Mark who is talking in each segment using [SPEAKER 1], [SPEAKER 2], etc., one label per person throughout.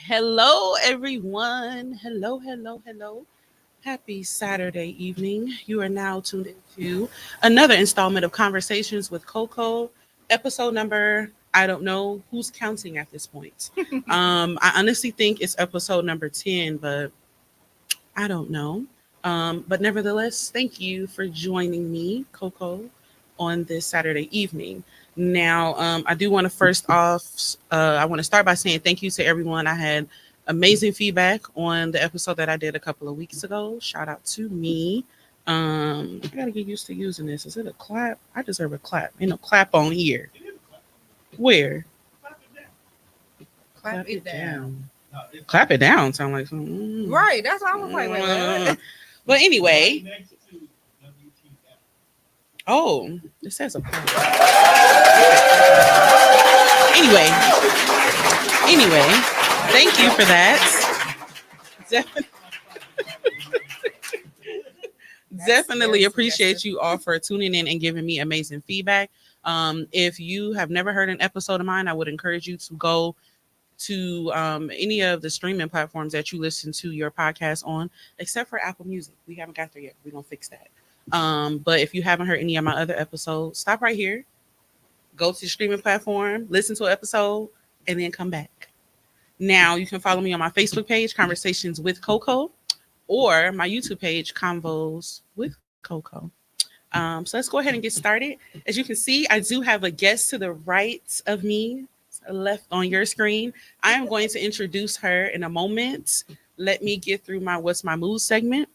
[SPEAKER 1] Hello, everyone. Hello. Happy Saturday evening. You are now tuned into another installment of Conversations with Coco, episode number, I don't know who's counting at this point. I honestly think it's episode number 10, but I don't know. But nevertheless, thank you for joining me, Coco, on this Saturday evening. Now, I do want to I want to start by saying thank you to everyone. I had amazing feedback on the episode that I did a couple of weeks ago. Shout out to me. I gotta get used to using this. Is it a clap? I deserve a clap. Ain't no clap on here. Where?
[SPEAKER 2] Clap it down.
[SPEAKER 1] Clap it down. Sound like something.
[SPEAKER 2] Right. That's why I was like, wait, what?
[SPEAKER 1] But anyway, oh, it says a anyway, anyway, thank you for that. Definitely, definitely appreciate you all for tuning in and giving me amazing feedback. If you have never heard an episode of mine, I would encourage you to go to any of the streaming platforms that you listen to your podcast on, except for Apple Music. We haven't got there yet. We're gonna fix that. But if you haven't heard any of my other episodes, stop right here, go to the streaming platform, listen to an episode, and then come back. Now you can follow me on my Facebook page, Conversations with Coco, or my YouTube page, Convos with Coco. So let's go ahead and get started. As you can see, I do have a guest to the right of me, left on your screen. I am going to introduce her in a moment. Let me get through my What's My Mood segment.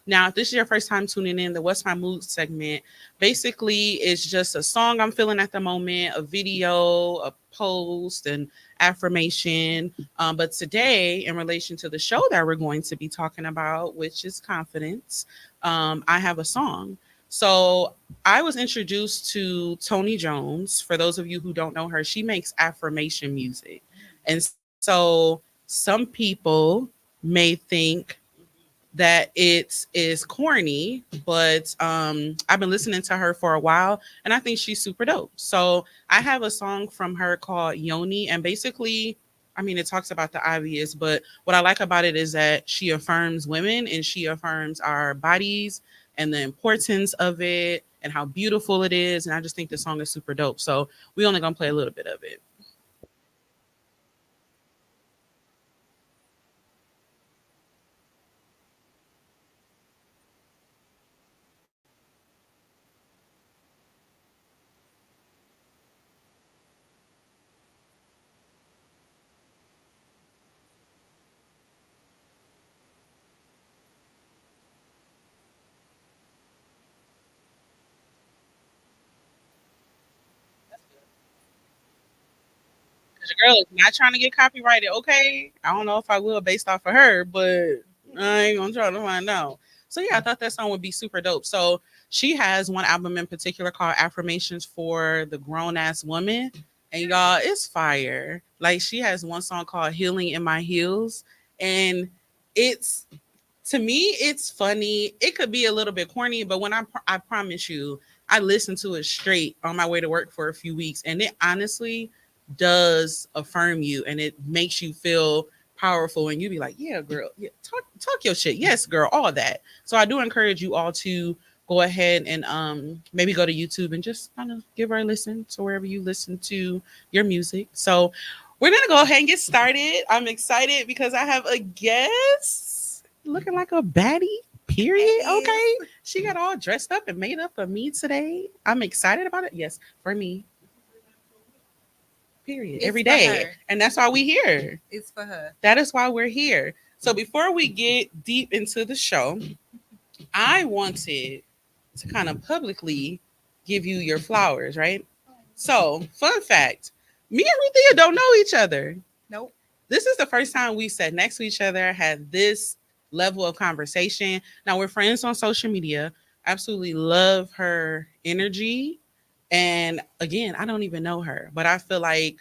[SPEAKER 1] Now, if this is your first time tuning in, the What's My Mood segment basically is just a song I'm feeling at the moment, a video, a post, an affirmation. But today, in relation to the show that we're going to be talking about, which is confidence, I have a song. So I was introduced to Tony Jones. For those of you who don't know her, she makes affirmation music. And so some people may think that it is corny, but I've been listening to her for a while and I think she's super dope. So I have a song from her called Yoni, and basically, I mean, it talks about the obvious, but what I like about it is that she affirms women and she affirms our bodies and the importance of it and how beautiful it is. And I just think the song is super dope. So we only gonna play a little bit of it. Because your girl is not trying to get copyrighted, okay? I don't know if I will based off of her, but I ain't gonna try to find out. So yeah, I thought that song would be super dope. So she has one album in particular called Affirmations for the Grown Ass Woman. And y'all, it's fire. Like she has one song called Healing in My Heels. And it's to me, it's funny. It could be a little bit corny, but I promise you, I listened to it straight on my way to work for a few weeks, and it honestly does affirm you, and it makes you feel powerful, and you be like, yeah, girl, yeah, talk your shit, yes, girl, all that. So I do encourage you all to go ahead and maybe go to YouTube and just kind of give her a listen to wherever you listen to your music. So we're gonna go ahead and get started. I'm excited because I have a guest looking like a baddie. Period. Okay. She got all dressed up and made up for me today. I'm excited about it. Yes, for me. Period.
[SPEAKER 2] It's
[SPEAKER 1] Every
[SPEAKER 2] for
[SPEAKER 1] day.
[SPEAKER 2] her.
[SPEAKER 1] And that's why we here.
[SPEAKER 2] It's for her.
[SPEAKER 1] That is why we're here. So before we get deep into the show, I wanted to kind of publicly give you your flowers, right? So, fun fact, me and Ruthia don't know each other.
[SPEAKER 2] Nope.
[SPEAKER 1] This is the first time we sat next to each other, had this level of conversation. Now we're friends on social media. Absolutely love her energy. And again, I don't even know her, but I feel like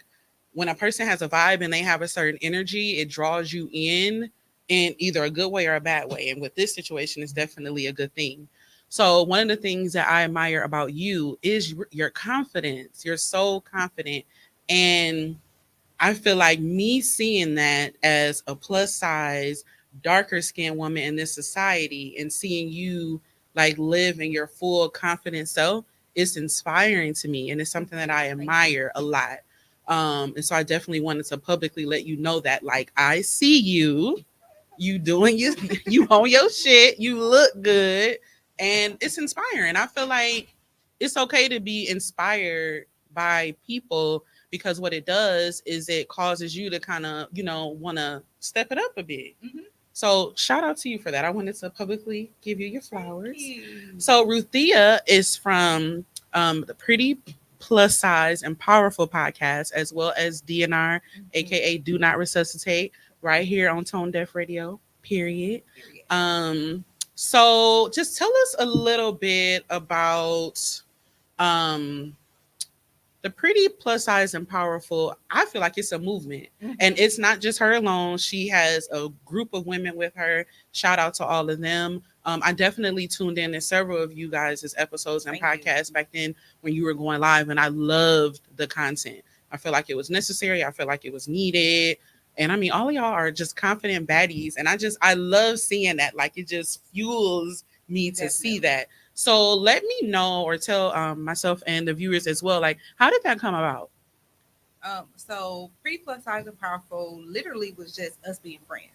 [SPEAKER 1] when a person has a vibe and they have a certain energy, it draws you in either a good way or a bad way. And with this situation, it's definitely a good thing. So one of the things that I admire about you is your confidence. You're so confident. And I feel like me seeing that as a plus size, darker skinned woman in this society and seeing you like live in your full confident self, it's inspiring to me. And it's something that I admire a lot. And so I definitely wanted to publicly let you know that, like, I see you, you doing you on your shit, you look good, and it's inspiring. I feel like it's okay to be inspired by people because what it does is it causes you to kind of, want to step it up a bit.
[SPEAKER 2] Mhm.
[SPEAKER 1] So shout out to you for that. I wanted to publicly give you your flowers.
[SPEAKER 2] Thank you.
[SPEAKER 1] So Ruthia is from the Pretty Plus Size and Powerful podcast, as well as DNR, aka Do Not Resuscitate, right here on Tone Deaf Radio. Period. So just tell us a little bit about um the Pretty Plus Size and Powerful. I feel like it's a movement.
[SPEAKER 2] Mhm.
[SPEAKER 1] And it's not just her alone. She has a group of women with her. Shout out to all of them. I definitely tuned in to several of you guys' episodes and
[SPEAKER 2] Thank you.
[SPEAKER 1] podcasts back then when you were going live, and I loved the content. I feel like it was necessary. I feel like it was needed. And I mean, all of y'all are just confident baddies. And I love seeing that. Like, it just fuels me to see that. So let me know, or tell myself and the viewers as well, like, how did that come about?
[SPEAKER 2] So Pretty Plus Size and Powerful literally was just us being friends.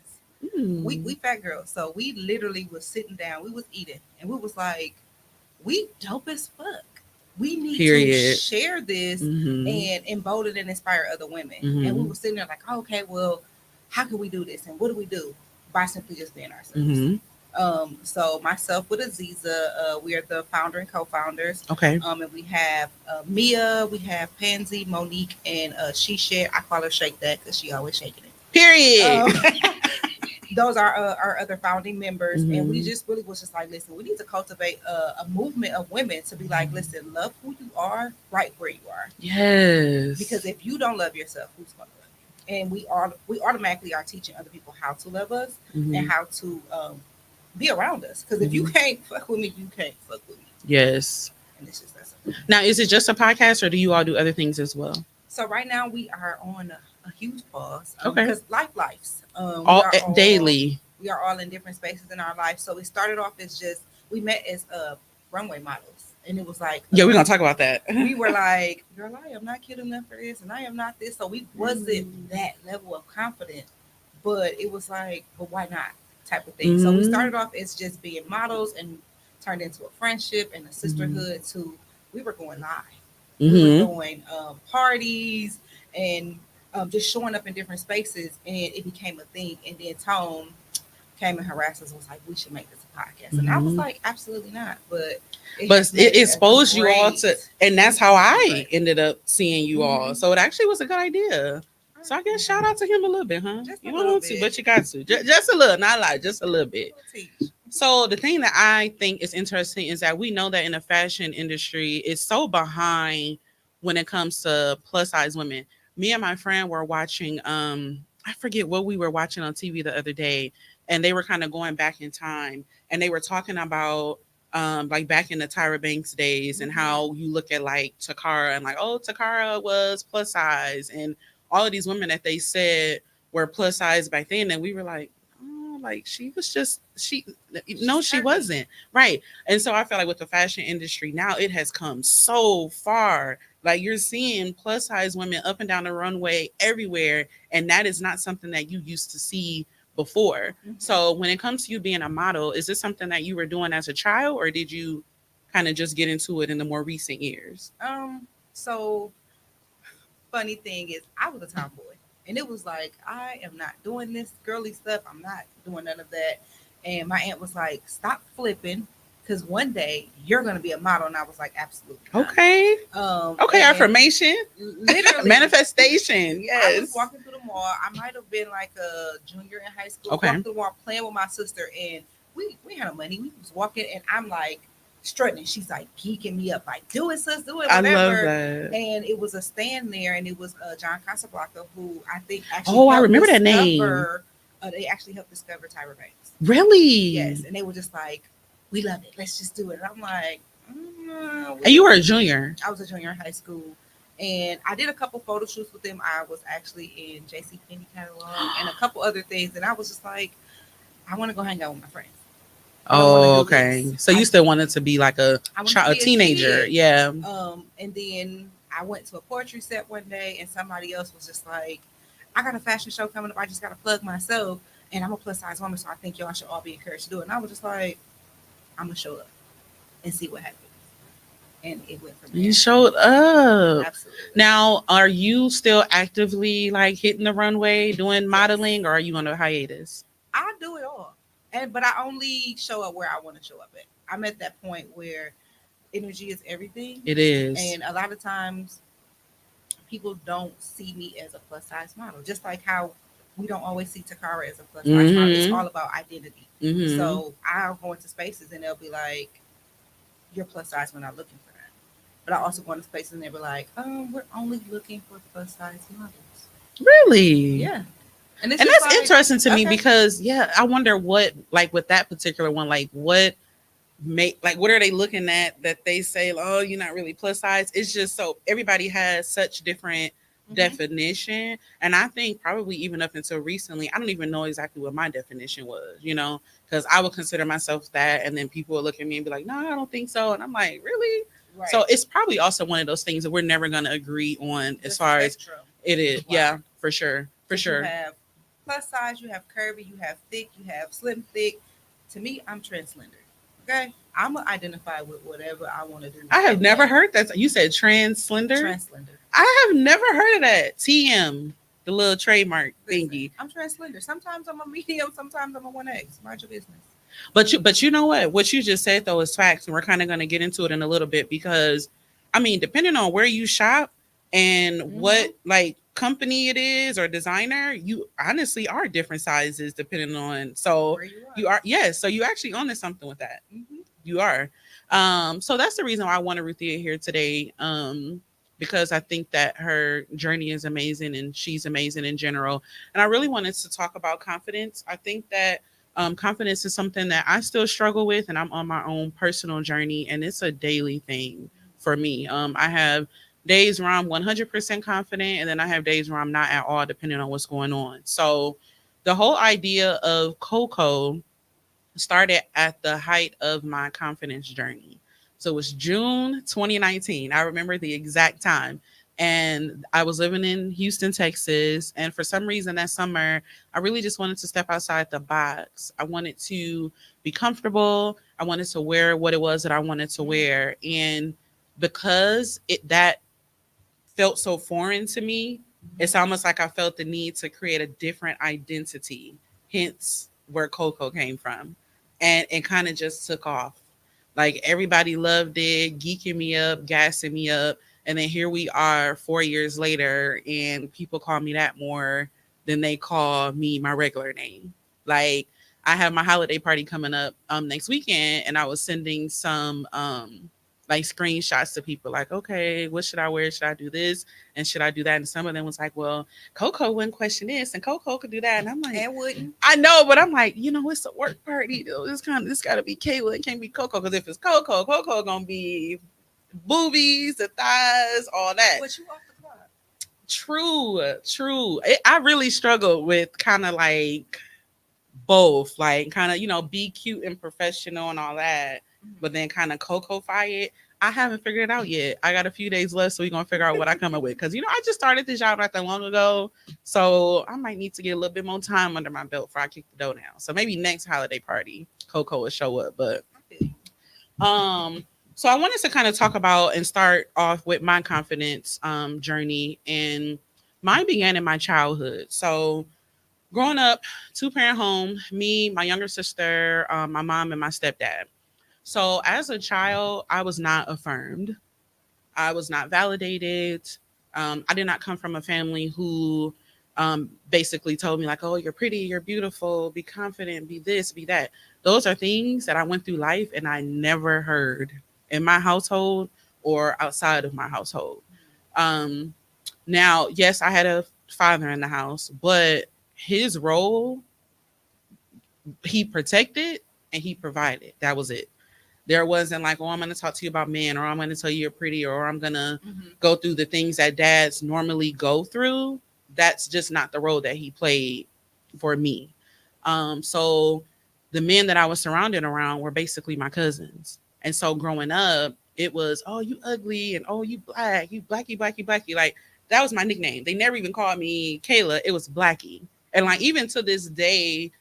[SPEAKER 1] Mm.
[SPEAKER 2] We fat girls, so we literally was sitting down, we was eating, and we was like, we dope as fuck. We need to share this and embolden and inspire other women. And we were sitting there like, oh, okay, well, how can we do this? And what do we do? By simply just being ourselves. So myself with Aziza, we are the founder and co-founders.
[SPEAKER 1] Okay.
[SPEAKER 2] And we have Mia, we have Pansy, Monique, and She Share. I call her Shake That because she always shaking it.
[SPEAKER 1] Period.
[SPEAKER 2] Those are our other founding members, and we just really was just like, listen, we need to cultivate a movement of women to be like, listen, love who you are right where you are.
[SPEAKER 1] Yes.
[SPEAKER 2] Because if you don't love yourself, who's going to love you? And we automatically are teaching other people how to love us and how to be around us. Because if you can't fuck with me, you can't fuck with me.
[SPEAKER 1] Yes.
[SPEAKER 2] And it's just that simple.
[SPEAKER 1] Now, is it just a podcast, or do you all do other things as well?
[SPEAKER 2] So right now we are on a huge pause.
[SPEAKER 1] Okay.
[SPEAKER 2] Because lives.
[SPEAKER 1] Daily.
[SPEAKER 2] We are all in different spaces in our life. So we started off as just, we met as runway models. And it was like,
[SPEAKER 1] yeah, we're going to talk about that.
[SPEAKER 2] We were like, girl, I am not cute enough for this, and I am not this. So we wasn't that level of confidence. But it was like, but why not? Type of thing. So we started off as just being models and turned into a friendship and a sisterhood to, we were going live. We were doing parties and just showing up in different spaces, and it became a thing. And then Tone came and harassed us and was like, we should make this a podcast. And I was like, absolutely not. But
[SPEAKER 1] it exposed you all to, and that's how I ended up seeing you all. So it actually was a good idea. So I guess shout out to him a little bit, huh? You don't want to, but you got to. Just a little, not a lot, just a little bit. So the thing that I think is interesting is that we know that in the fashion industry, it's so behind when it comes to plus size women. Me and my friend were watching, I forget what we were watching on TV the other day, and they were kind of going back in time, and they were talking about like back in the Tyra Banks days and how you look at like Takara and like, oh, Takara was plus size, and all of these women that they said were plus size back then, and we were like, oh, like she wasn't, right? And so I feel like with the fashion industry now, it has come so far. Like, you're seeing plus size women up and down the runway everywhere, and that is not something that you used to see before. So when it comes to you being a model, is this something that you were doing as a child, or did you kind of just get into it in the more recent years?
[SPEAKER 2] So funny thing is, I was a tomboy, and it was like, I am not doing this girly stuff. I'm not doing none of that. And my aunt was like, stop flipping, because one day you're going to be a model. And I was like, absolutely not.
[SPEAKER 1] Okay. Affirmation.
[SPEAKER 2] Literally.
[SPEAKER 1] Manifestation. Yes.
[SPEAKER 2] I was walking through the mall. I might have been like a junior in high school. Walking through the mall playing with my sister. And we had no money. We was walking, and I'm like strutting. She's like geeking me up, like, do it, sis, do it, whatever. I love that. And it was a stand there, and it was John Casablanca, who I think actually
[SPEAKER 1] I remember that name.
[SPEAKER 2] They actually helped discover Tyra Banks.
[SPEAKER 1] Really?
[SPEAKER 2] Yes. And they were just like, we love it. Let's just do it. And I'm like,
[SPEAKER 1] and you were a junior.
[SPEAKER 2] I was a junior in high school. And I did a couple photo shoots with them. I was actually in JC Penney catalog and a couple other things. And I was just like, I want to go hang out with my friends. I don't want to
[SPEAKER 1] Oh,
[SPEAKER 2] do
[SPEAKER 1] okay.
[SPEAKER 2] this.
[SPEAKER 1] So you still wanted to be like
[SPEAKER 2] I wanted to
[SPEAKER 1] a
[SPEAKER 2] be a
[SPEAKER 1] teenager.
[SPEAKER 2] kid.
[SPEAKER 1] Yeah.
[SPEAKER 2] And then I went to a poetry set one day, and somebody else was just like, I got a fashion show coming up. I just got to plug myself. And I'm a plus size woman, so I think y'all should all be encouraged to do it. And I was just like, I'm going to show up and see what happens. And it went from there.
[SPEAKER 1] You showed up.
[SPEAKER 2] Absolutely.
[SPEAKER 1] Now, are you still actively like hitting the runway, doing modeling, or are you on a hiatus?
[SPEAKER 2] I do it all. But I only show up where I want to show up at. I'm at that point where energy is everything.
[SPEAKER 1] It is.
[SPEAKER 2] And a lot of times people don't see me as a plus size model. Just like how we don't always see Takara as a plus size model. It's all about identity. So I'll go into spaces and they'll be like, you're plus size, we're not looking for that. But I also go into spaces and they'll be like, we're only looking for plus size models.
[SPEAKER 1] Really?
[SPEAKER 2] Yeah. And
[SPEAKER 1] that's like, interesting to me because I wonder what, like with that particular one, like what what are they looking at that they say, oh, you're not really plus size? It's just so everybody has such different definition. And I think probably even up until recently, I don't even know exactly what my definition was, because I would consider myself that. And then people would look at me and be like, no, I don't think so. And I'm like, really? Right. So it's probably also one of those things that we're never going to agree on as far as it is. Wow. Yeah, for sure. For sure.
[SPEAKER 2] You have plus size, you have curvy, you have thick, you have slim, thick. To me, I'm trans slender. Okay, I'm gonna identify with whatever I want to do.
[SPEAKER 1] I have never heard that. You said trans slender.
[SPEAKER 2] Trans slender.
[SPEAKER 1] I have never heard of that. TM, the little trademark thingy.
[SPEAKER 2] I'm trans slender. Sometimes I'm a medium. Sometimes I'm a 1X. Mind your business.
[SPEAKER 1] But you know what? What you just said though is facts, and we're kind of going to get into it in a little bit because, I mean, depending on where you shop and what like company it is or designer, you honestly are different sizes depending on. So where you are yes. So you actually own something with that. You are. So that's the reason why I wanted Ruthia here today. Because I think that her journey is amazing and she's amazing in general. And I really wanted to talk about confidence. I think that confidence is something that I still struggle with, and I'm on my own personal journey, and it's a daily thing for me. I have days where I'm 100% confident, and then I have days where I'm not at all, depending on what's going on. So the whole idea of Coco started at the height of my confidence journey. So it was June 2019. I remember the exact time. And I was living in Houston, Texas. And for some reason that summer, I really just wanted to step outside the box. I wanted to be comfortable. I wanted to wear what it was that I wanted to wear. And because that felt so foreign to me, it's almost like I felt the need to create a different identity, hence where Coco came from. And it kind of just took off. Like everybody loved it, geeking me up, gassing me up. And then here we are 4 years later, and people call me that more than they call me my regular name. Like I have my holiday party coming up next weekend, and I was sending some like screenshots to people like, okay, what should I wear? Should I do this? And should I do that? And some of them was like, well, Coco wouldn't question this and Coco could do that. And I'm like,
[SPEAKER 2] and wouldn't.
[SPEAKER 1] I know, but I'm like, it's a work party. This gotta be Kayla. It can't be Coco. Because if it's Coco gonna be boobies, the thighs, all that.
[SPEAKER 2] But you off the clock.
[SPEAKER 1] True. I really struggled with kind of like both, like kind of, be cute and professional and all that, but then kind of Coco-fy it. I haven't figured it out yet. I got a few days left, so we're gonna figure out what I come up with. Because I just started this job not that long ago, so I might need to get a little bit more time under my belt before I kick the dough down. So maybe next holiday party, Coco will show up. But so I wanted to kind of talk about and start off with my confidence journey, and mine began in my childhood. So growing up, 2-parent home, me, my younger sister, my mom, and my stepdad. So as a child, I was not affirmed. I was not validated. I did not come from a family who basically told me like, oh, you're pretty, you're beautiful, be confident, be this, be that. Those are things that I went through life and I never heard in my household or outside of my household. Now, yes, I had a father in the house, but his role, he protected and he provided. That was it. There wasn't like, oh, I'm going to talk to you about men, or I'm going to tell you you're pretty, or I'm going to
[SPEAKER 2] Mhm.
[SPEAKER 1] go through the things that dads normally go through. That's just not the role that he played for me. So the men that I was surrounded around were basically my cousins. And so growing up, it was, oh, you ugly, and oh, you black, you blacky, blacky, blacky. Like that was my nickname. They never even called me Kayla. It was Blackie. And like even to this day,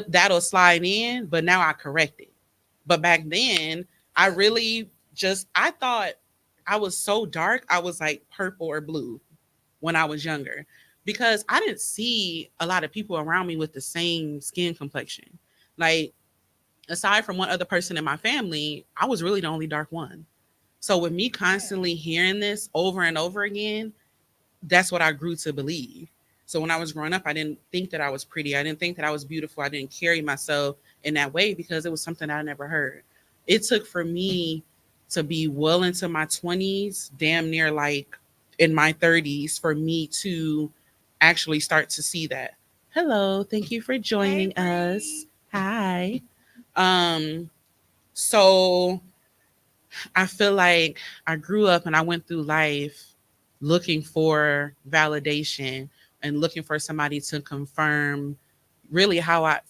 [SPEAKER 1] that'll slide in, but now I correct it. But back then, I really I thought I was so dark. I was like purple or blue when I was younger because I didn't see a lot of people around me with the same skin complexion. Like, aside from one other person in my family, I was really the only dark one. So, with me constantly hearing this over and over again, that's what I grew to believe. So when I was growing up, I didn't think that I was pretty. I didn't think that I was beautiful. I didn't carry myself in that way because it was something I never heard. It took for me to be well into my 20s, damn near like in my 30s, for me to actually start to see that. Hello, thank you for
[SPEAKER 2] Hey,
[SPEAKER 1] joining us.
[SPEAKER 2] Bree.
[SPEAKER 1] Hi. Um, so I feel like I grew up and I went through life looking for validation and looking for somebody to confirm really how I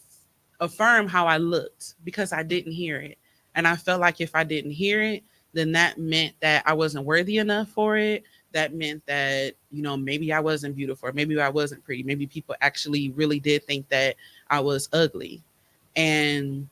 [SPEAKER 1] affirm how I looked because I didn't hear it. And I felt like if I didn't hear it, then that meant that I wasn't worthy enough for it. That meant that, maybe I wasn't beautiful, or maybe I wasn't pretty. Maybe people actually really did think that I was ugly. And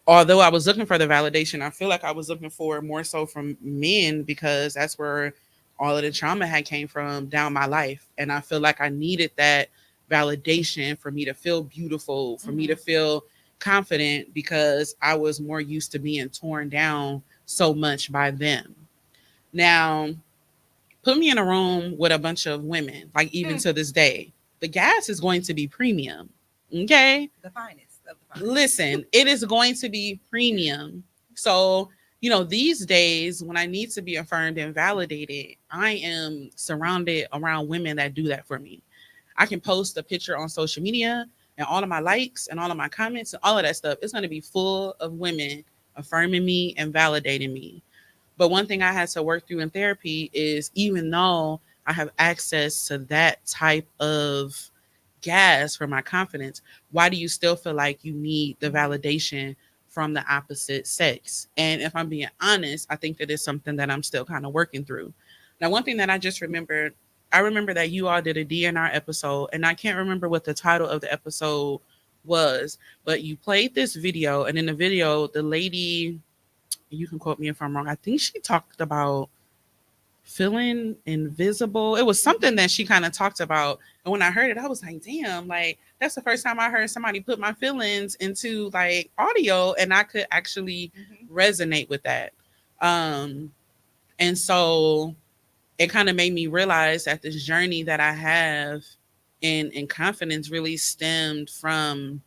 [SPEAKER 1] although I was looking for the validation, I feel like I was looking for more so from men because that's where all of the trauma had came from down my life. And I feel like I needed that validation for me to feel beautiful, for me to
[SPEAKER 2] Mhm.
[SPEAKER 1] feel confident because I was more used to being torn down so much by them. Now, put me in a room with a bunch of women, like even
[SPEAKER 2] Hmm.
[SPEAKER 1] to this day, the gas is going to be premium. Okay,
[SPEAKER 2] The finest of the finest.
[SPEAKER 1] listen, it is going to be premium. So, these days when I need to be affirmed and validated, I am surrounded around women that do that for me. I can post a picture on social media and all of my likes and all of my comments and all of that stuff. It's going to be full of women affirming me and validating me. But one thing I had to work through in therapy is even though I have access to that type of gas for my confidence, why do you still feel like you need the validation from the opposite sex? And if I'm being honest, I think that is something that I'm still kind of working through. Now, one thing that I just remembered, I remember that you all did a DNR episode, and I can't remember what the title of the episode was, but you played this video, and in the video, the lady, you can quote me if I'm wrong, I think she talked about feeling invisible. It was something that she kind of talked about. And when I heard it, I was like, damn, like that's the first time I heard somebody put my feelings into like audio and I could actually
[SPEAKER 2] Mhm.
[SPEAKER 1] resonate with that. Um, and so it kind of made me realize that this journey that I have in confidence really stemmed from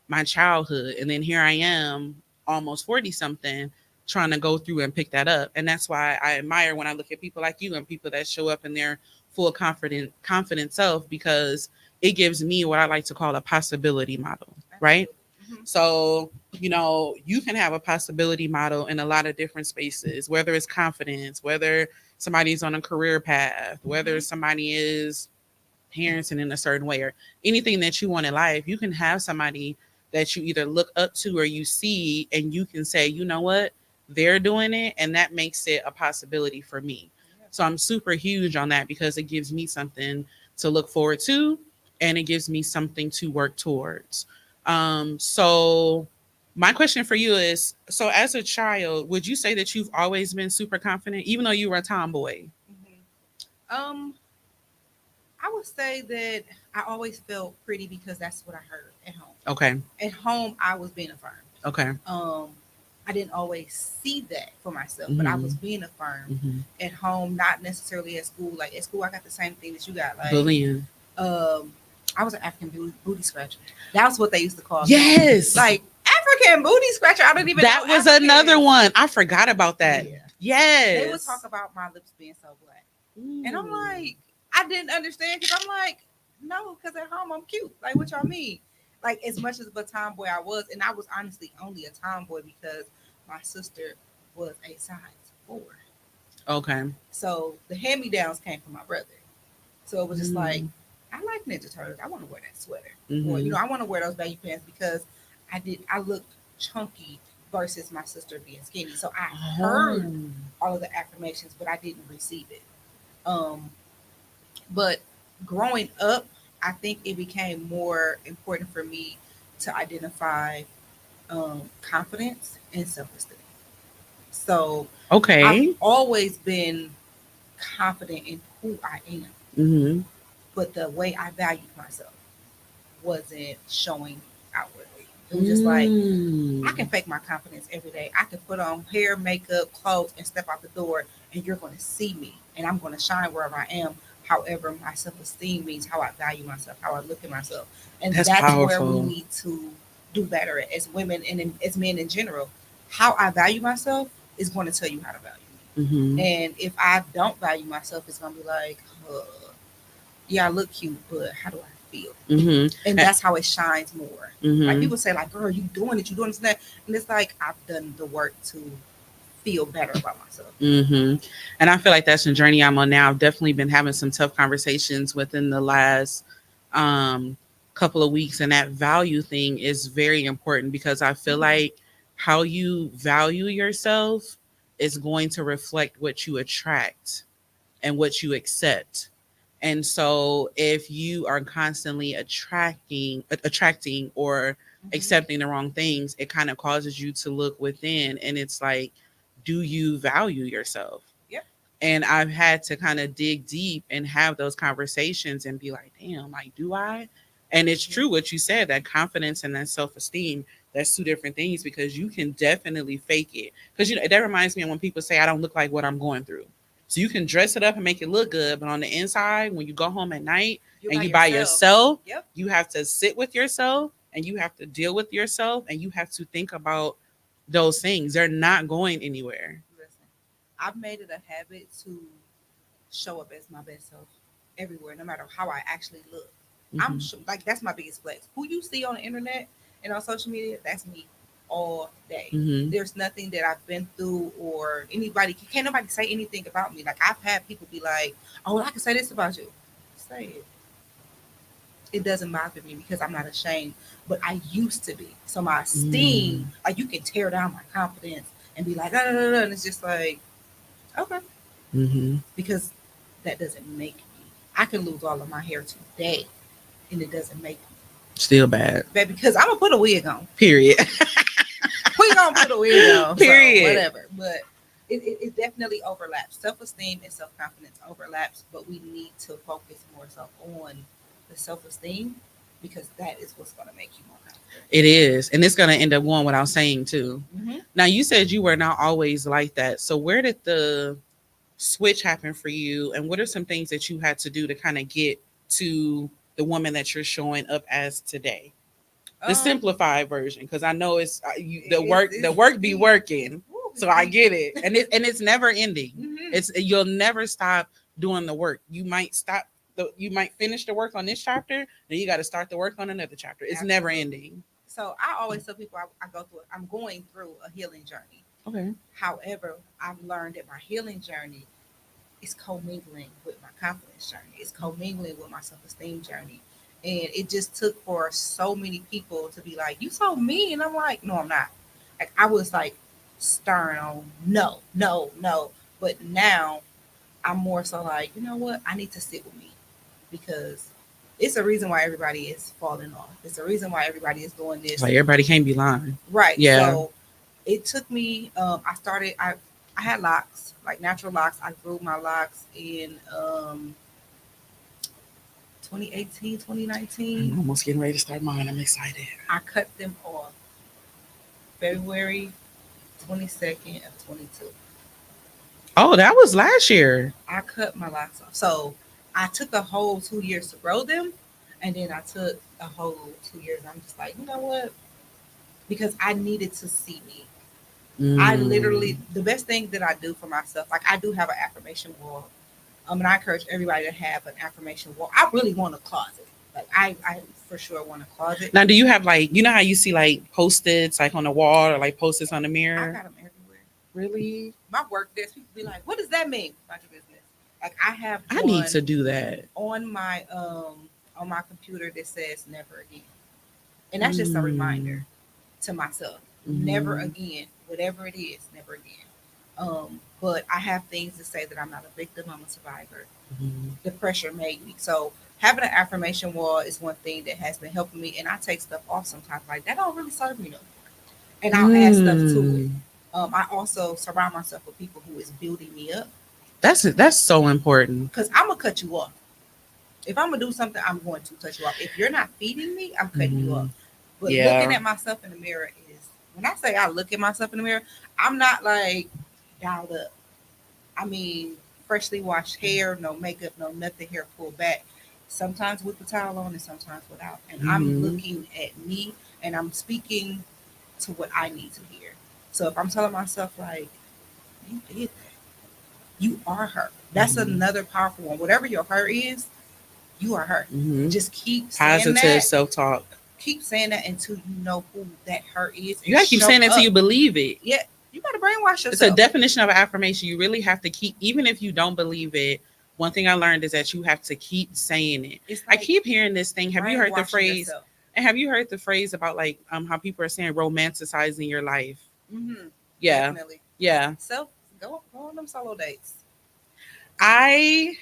[SPEAKER 1] my childhood. And then here I am, almost 40 something, trying to go through and pick that up. And that's why I admire when I look at people like you and people that show up in their full confident self, because it gives me what I like to call a possibility model, right?
[SPEAKER 2] Absolutely. Mhm.
[SPEAKER 1] So, you can have a possibility model in a lot of different spaces, whether it's confidence, whether somebody's on a career path, whether
[SPEAKER 2] Mhm.
[SPEAKER 1] somebody is parenting in a certain way, or anything that you want in life. You can have somebody that you either look up to or you see, and you can say, you know what, they're doing it, and that makes it a possibility for me.
[SPEAKER 2] Yeah.
[SPEAKER 1] So I'm super huge on that because it gives me something to look forward to, and it gives me something to work towards. So my question for you is, so as a child, would you say that you've always been super confident, even though you were a tomboy?
[SPEAKER 2] Mhm. Um, I would say that I always felt pretty because that's what I heard at home.
[SPEAKER 1] Okay.
[SPEAKER 2] At home, I was being affirmed.
[SPEAKER 1] Okay.
[SPEAKER 2] Um, I didn't always see that for myself, but I
[SPEAKER 1] Mm-hmm.
[SPEAKER 2] was being affirmed
[SPEAKER 1] Mm-hmm.
[SPEAKER 2] at home, not necessarily at school. Like at school, I got the same thing that you got. Like,
[SPEAKER 1] Bullying.
[SPEAKER 2] um, I was an African booty scratcher. That's what they used to call me.
[SPEAKER 1] Yes.
[SPEAKER 2] Like African booty scratcher. I didn't even
[SPEAKER 1] That
[SPEAKER 2] know
[SPEAKER 1] was
[SPEAKER 2] Africans.
[SPEAKER 1] another one. I forgot about that.
[SPEAKER 2] Yeah.
[SPEAKER 1] Yes.
[SPEAKER 2] They would talk about my lips being so black, and I'm
[SPEAKER 1] Mm.
[SPEAKER 2] like, I didn't understand because I'm like, no, because at home I'm cute. Like, what y'all mean? Like, as much as of a tomboy I was, and I was honestly only a tomboy because my sister was a size 4.
[SPEAKER 1] Okay.
[SPEAKER 2] So the hand-me-downs came from my brother. So it was just like,
[SPEAKER 1] Mm.
[SPEAKER 2] I like Ninja Turtles. I want to wear that sweater.
[SPEAKER 1] Mhm.
[SPEAKER 2] Or, I want to wear those baggy pants because I looked chunky versus my sister being skinny. So I heard
[SPEAKER 1] Oh.
[SPEAKER 2] all of the affirmations, but I didn't receive it. But growing up, I think it became more important for me to identify confidence and self-esteem. So I've
[SPEAKER 1] Okay.
[SPEAKER 2] always been confident in who I am,
[SPEAKER 1] Mm-hmm.
[SPEAKER 2] but the way I valued myself wasn't showing outwardly. It was just like, I can fake my confidence every day. I can put on hair, makeup, clothes, and step out the door, and you're going to see me, and I'm going to shine wherever I am. However, my self-esteem means how I value myself, how I look at myself, and
[SPEAKER 1] That's
[SPEAKER 2] that's where we
[SPEAKER 1] powerful.
[SPEAKER 2] need to do better at, as women and as men in general. How I value myself is going to tell you how to value me.
[SPEAKER 1] Mm-hmm.
[SPEAKER 2] And if I don't value myself, it's going to be like, yeah, I look cute, but how do I feel?
[SPEAKER 1] Mm-hmm.
[SPEAKER 2] And that's how it shines more. Like
[SPEAKER 1] Mm-hmm.
[SPEAKER 2] people say, like, girl, you doing it, you doing this and that. And it's like, I've done the work to feel better about myself.
[SPEAKER 1] Mm-hmm. And I feel like that's the journey I'm on now. I've definitely been having some tough conversations within the last um, couple of weeks. And that value thing is very important because I feel like how you value yourself is going to reflect what you attract and what you accept. And so if you are constantly attracting or
[SPEAKER 2] Mhm.
[SPEAKER 1] accepting the wrong things, it kind of causes you to look within and it's like, do you value yourself?
[SPEAKER 2] Yep.
[SPEAKER 1] And I've had to kind of dig deep and have those conversations and be like, damn, like, do I? And it's
[SPEAKER 2] Mhm.
[SPEAKER 1] true what you said, that confidence and that self-esteem, that's two different things because you can definitely fake it. Because that reminds me of when people say I don't look like what I'm going through. So you can dress it up and make it look good, but on the inside, when you go home at night
[SPEAKER 2] You're
[SPEAKER 1] and
[SPEAKER 2] by
[SPEAKER 1] you by
[SPEAKER 2] yourself.
[SPEAKER 1] yourself,
[SPEAKER 2] Yep.
[SPEAKER 1] you have to sit with yourself and you have to deal with yourself and you have to think about those things. They're not going anywhere.
[SPEAKER 2] Listen, I've made it a habit to show up as my best self everywhere, no matter how I actually look. I'm
[SPEAKER 1] Mm-hmm.
[SPEAKER 2] sure, like, that's my biggest flex. Who you see on the internet and on social media, that's me all day.
[SPEAKER 1] Mm-hmm.
[SPEAKER 2] There's nothing that I've been through or anybody can't nobody say anything about me. Like, I've had people be like, "Oh, I can say this about you." Say it. It doesn't bother me because I'm not ashamed. But I used to be. So my
[SPEAKER 1] Mm-hmm.
[SPEAKER 2] esteem, like, you can tear down my confidence and be like, "Da, da, da, da," and it's just like, okay,
[SPEAKER 1] Mm-hmm.
[SPEAKER 2] because that doesn't make me. I can lose all of my hair today, and it doesn't make me.
[SPEAKER 1] Still bad.
[SPEAKER 2] But because I'm gonna put a wig on,
[SPEAKER 1] Period.
[SPEAKER 2] we gonna put a wig on,
[SPEAKER 1] Period.
[SPEAKER 2] so whatever. But it definitely overlaps. Self-esteem and self-confidence overlaps, but we need to focus more so on the self-esteem because that is what's gonna make you more confident.
[SPEAKER 1] It is. And it's going to end up going without saying, too.
[SPEAKER 2] Mm-hmm.
[SPEAKER 1] Now, you said you were not always like that. So, where did the switch happen for you? And what are some things that you had to do to kind of get to the woman that you're showing up as today? The
[SPEAKER 2] Um,
[SPEAKER 1] simplified version, because I know it's
[SPEAKER 2] it's
[SPEAKER 1] the work be working.
[SPEAKER 2] woo,
[SPEAKER 1] So I get it, and it's never ending.
[SPEAKER 2] Mhm.
[SPEAKER 1] It's you'll never stop doing the work. You might stop. You might finish the work on this chapter, then you got to start the work on another chapter. It's never
[SPEAKER 2] Absolutely.
[SPEAKER 1] ending.
[SPEAKER 2] So I always tell people I go through. I'm going through a healing journey.
[SPEAKER 1] Okay.
[SPEAKER 2] However, I've learned that my healing journey is commingling with my confidence journey. It's commingling with my self-esteem journey. And it just took for so many people to be like, "You so mean." And I'm like, "No, I'm not." Like, I was like stern on no, no, no. But now I'm more so like, you know what? I need to sit with me because it's a reason why everybody is falling off. It's a reason why everybody is doing this.
[SPEAKER 1] Like everybody can't be lying.
[SPEAKER 2] Right.
[SPEAKER 1] Yeah.
[SPEAKER 2] So it took me, I had locks, like natural locks. I grew my locks in 2018,
[SPEAKER 1] I'm
[SPEAKER 2] 2019.
[SPEAKER 1] almost getting ready to start mine. I'm excited.
[SPEAKER 2] I cut them off February 22nd of 22.
[SPEAKER 1] Oh, that was last year.
[SPEAKER 2] I cut my locks off. So I took a whole 2 years to grow them. And then I took a whole 2 years. I'm just like, you know what? Because I needed to see me. I literally, the best thing that I do for myself, like, I do have an affirmation wall. And I encourage everybody to have an affirmation wall. I really want a closet. Like, I for sure want a closet.
[SPEAKER 1] Now, do you have like, you know how you see like post-its like on the wall or like post-its on the
[SPEAKER 2] I
[SPEAKER 1] mirror?
[SPEAKER 2] got them everywhere.
[SPEAKER 1] Really?
[SPEAKER 2] My work desk, people be like, "What does that mean?" Mind your business. Like I have
[SPEAKER 1] I
[SPEAKER 2] one
[SPEAKER 1] need to do that.
[SPEAKER 2] on my computer that says "never again," and that's just a reminder to myself, never
[SPEAKER 1] Mhm.
[SPEAKER 2] again, whatever it is, never again. But I have things to say that I'm not a victim, I'm a survivor.
[SPEAKER 1] Mhm.
[SPEAKER 2] The pressure made me. So having an affirmation wall is one thing that has been helping me. And I take stuff off sometimes like that don't really serve me no more. And I'll add stuff to it.
[SPEAKER 1] Mm.
[SPEAKER 2] I also surround myself with people who is building me up
[SPEAKER 1] That's so important.
[SPEAKER 2] because I'm gonna cut you off. If I'm gonna do something, I'm going to cut you off. If you're not feeding me, I'm cutting you off.
[SPEAKER 1] Mhm.
[SPEAKER 2] But looking
[SPEAKER 1] Yeah.
[SPEAKER 2] at myself in the mirror is when I say I look at myself in the mirror, I'm not like dialed up. I mean, freshly washed hair, no makeup, no nothing, hair pulled back. Sometimes with the towel on and sometimes without. And I'm
[SPEAKER 1] Mhm.
[SPEAKER 2] looking at me and I'm speaking to what I need to hear. So if I'm telling myself like, you did that, you are her. That's
[SPEAKER 1] Mhm.
[SPEAKER 2] another powerful one. Whatever your her is, you are her.
[SPEAKER 1] Mhm.
[SPEAKER 2] Just keep saying
[SPEAKER 1] Positive
[SPEAKER 2] that.
[SPEAKER 1] self-talk.
[SPEAKER 2] Keep saying that until you know who that her is
[SPEAKER 1] You
[SPEAKER 2] and
[SPEAKER 1] gotta keep
[SPEAKER 2] show
[SPEAKER 1] saying it until
[SPEAKER 2] up.
[SPEAKER 1] you believe it.
[SPEAKER 2] Yeah, you gotta brainwash
[SPEAKER 1] It's a
[SPEAKER 2] yourself.
[SPEAKER 1] definition of an affirmation. You really have to keep, even if you don't believe it. One thing I learned is that you have to keep saying it.
[SPEAKER 2] It's
[SPEAKER 1] I
[SPEAKER 2] like
[SPEAKER 1] keep hearing this thing. Have you heard the
[SPEAKER 2] brainwashing
[SPEAKER 1] phrase?
[SPEAKER 2] yourself.
[SPEAKER 1] And have you heard the phrase about like how people are saying romanticizing your life?
[SPEAKER 2] Mm-hmm.
[SPEAKER 1] Yeah,
[SPEAKER 2] Definitely.
[SPEAKER 1] yeah.
[SPEAKER 2] Self go on them solo dates.
[SPEAKER 1] I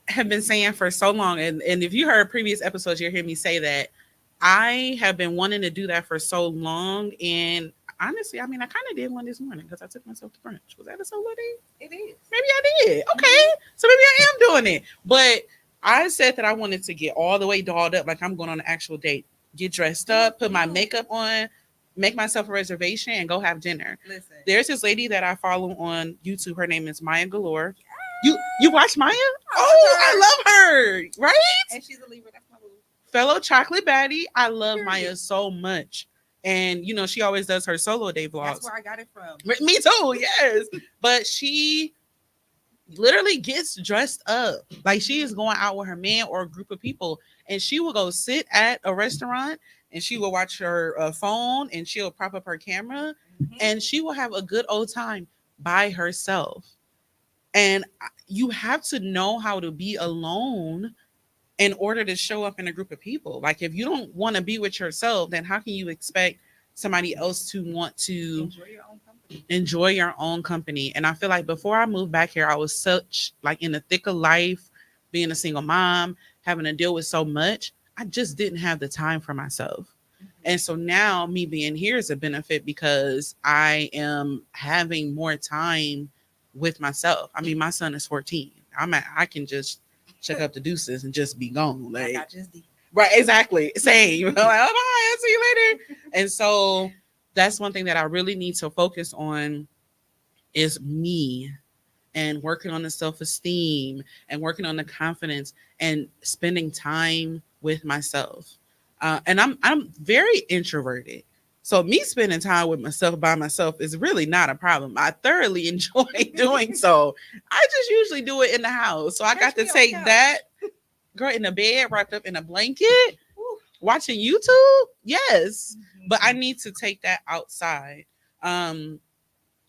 [SPEAKER 1] have been saying for so long, and if you heard previous episodes, you'll hear me say that I have been wanting to do that for so long. And honestly, I mean, I kind of did one this morning because I took myself to brunch. Was that a solo date?
[SPEAKER 2] It is.
[SPEAKER 1] Maybe I did.
[SPEAKER 2] Mm-hmm.
[SPEAKER 1] Okay. So maybe I am doing it. But I said that I wanted to get all the way dolled up, like I'm going on an actual date, get dressed
[SPEAKER 2] Do it
[SPEAKER 1] up,
[SPEAKER 2] for
[SPEAKER 1] put my
[SPEAKER 2] you.
[SPEAKER 1] makeup on, make myself a reservation, and go have dinner.
[SPEAKER 2] Listen.
[SPEAKER 1] There's this lady that I follow on YouTube. Her name is Maya Galore. You watch Maya?
[SPEAKER 2] I
[SPEAKER 1] Oh,
[SPEAKER 2] love
[SPEAKER 1] I
[SPEAKER 2] her.
[SPEAKER 1] love her. Right?
[SPEAKER 2] And she's a Libra. That's my boo.
[SPEAKER 1] Fellow chocolate baddie. I love
[SPEAKER 2] Period.
[SPEAKER 1] Maya so much. And she always does her solo day
[SPEAKER 2] That's
[SPEAKER 1] vlogs.
[SPEAKER 2] where I got it from.
[SPEAKER 1] Me too, yes. But she literally gets dressed up like she is going out with her man or a group of people, and she will go sit at a restaurant and she will watch her phone and she'll prop up her camera
[SPEAKER 2] Mm-hmm.
[SPEAKER 1] and she will have a good old time by herself. And you have to know how to be alone in order to show up in a group of people. Like if you don't want to be with yourself, then how can you expect somebody else to want to
[SPEAKER 2] Enjoy your own company.
[SPEAKER 1] enjoy your own company? And I feel like before I moved back here, I was such like in the thick of life, being a single mom, having to deal with so much. I just didn't have the time for myself.
[SPEAKER 2] Mm-hmm.
[SPEAKER 1] And so now me being here is a benefit because I am having more time with myself. I mean, my son is 14. I can just check up the deuces and just be gone.
[SPEAKER 2] Like I
[SPEAKER 1] Like
[SPEAKER 2] just did.
[SPEAKER 1] right, exactly. Same. Like, oh bye, I'll see you later. And so that's one thing that I really need to focus on is me and working on the self-esteem and working on the confidence and spending time with myself. And I'm very introverted. So me spending time with myself by myself is really not a problem. I thoroughly enjoy doing so. I just usually do it in the house. So I
[SPEAKER 2] Catch
[SPEAKER 1] got to
[SPEAKER 2] me on the
[SPEAKER 1] take that
[SPEAKER 2] couch.
[SPEAKER 1] girl in the bed wrapped up in a blanket
[SPEAKER 2] Woo.
[SPEAKER 1] watching YouTube. Yes. But I
[SPEAKER 2] Mm-hmm.
[SPEAKER 1] need to take that outside. Um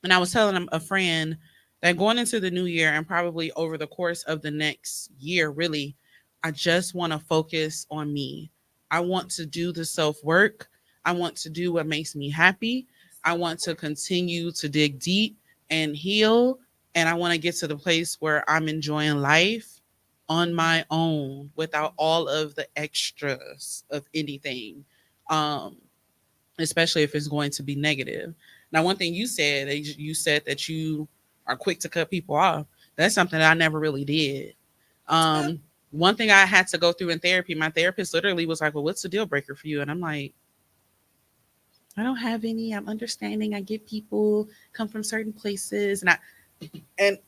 [SPEAKER 1] and I was telling a friend that going into the new year and probably over the course of the next year, really, I just want to focus on me. I want to do the self work. I want to do what makes me happy. I
[SPEAKER 2] So
[SPEAKER 1] want to
[SPEAKER 2] important.
[SPEAKER 1] continue to dig deep and heal. And I want to get to the place where I'm enjoying life on my own without all of the extras of anything. Um, Especially if it's going to be negative. Now, one thing you said that you are quick to cut people off. That's something that I never really did. Um, One thing I had to go through in therapy, my therapist literally was like, "Well, what's the deal breaker for you?" And I'm like, "I don't have any. I'm understanding. I get people come from certain places, and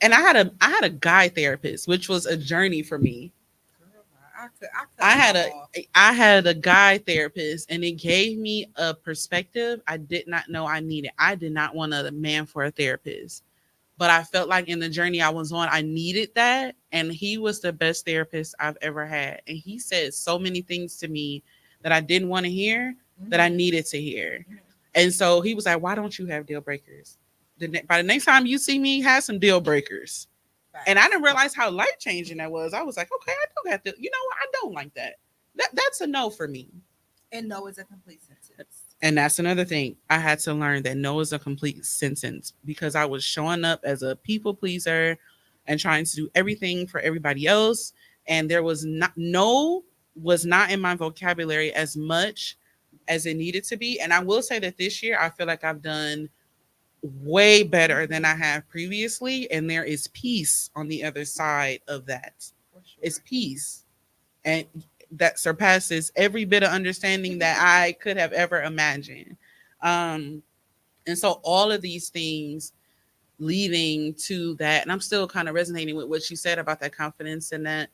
[SPEAKER 1] and I had a guy therapist, which was a journey for me.
[SPEAKER 2] Girl, I cut
[SPEAKER 1] I
[SPEAKER 2] them
[SPEAKER 1] had
[SPEAKER 2] all
[SPEAKER 1] a
[SPEAKER 2] off.
[SPEAKER 1] I had a guy therapist and it gave me a perspective I did not know I needed. I did not want a man for a therapist. But I felt like in the journey I was on, I needed that. And he was the best therapist I've ever had. And he said so many things to me that I didn't want to hear that I
[SPEAKER 2] Mm-hmm.
[SPEAKER 1] needed to hear.
[SPEAKER 2] Mm-hmm.
[SPEAKER 1] And so he was like, "Why don't you have deal breakers?" by the next time you see me, have some deal breakers.
[SPEAKER 2] Facts.
[SPEAKER 1] And I didn't realize how life changing that was. I was like, okay, I don't have to. You know what? I don't like that. That's a no for me.
[SPEAKER 2] And no is a complete sentence.
[SPEAKER 1] And that's another thing. I had to learn that no is a complete sentence because I was showing up as a people pleaser and trying to do everything for everybody else. And there was not, no was not in my vocabulary as much as it needed to be. And I will say that this year, I feel like I've done way better than I have previously. And there is peace on the other side of that.
[SPEAKER 2] For sure.
[SPEAKER 1] It's peace. And that surpasses every bit of understanding that I could have ever imagined. And so all of these things leading to that, and I'm still kind of resonating with what you said about that confidence and that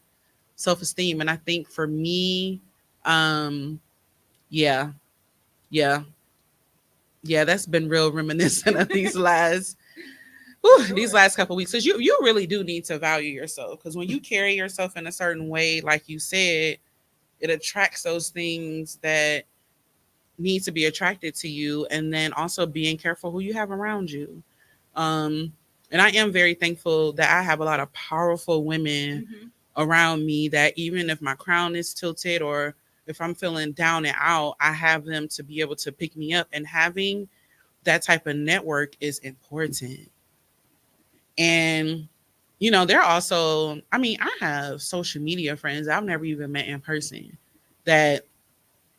[SPEAKER 1] self-esteem. And I think for me, yeah, that's been real reminiscent of these last these last couple of weeks. Because you really do need to value yourself. Because when you carry yourself in a certain way, like you said, it attracts those things that need to be attracted to you. And then also being careful who you have around you. And I am very thankful that I have a lot of powerful women around me that even if my crown is tilted or if I'm feeling down and out, I have them to be able to pick me up. And having that type of network is important. And, you know, they're also, I mean, I have social media friends I've never even met in person that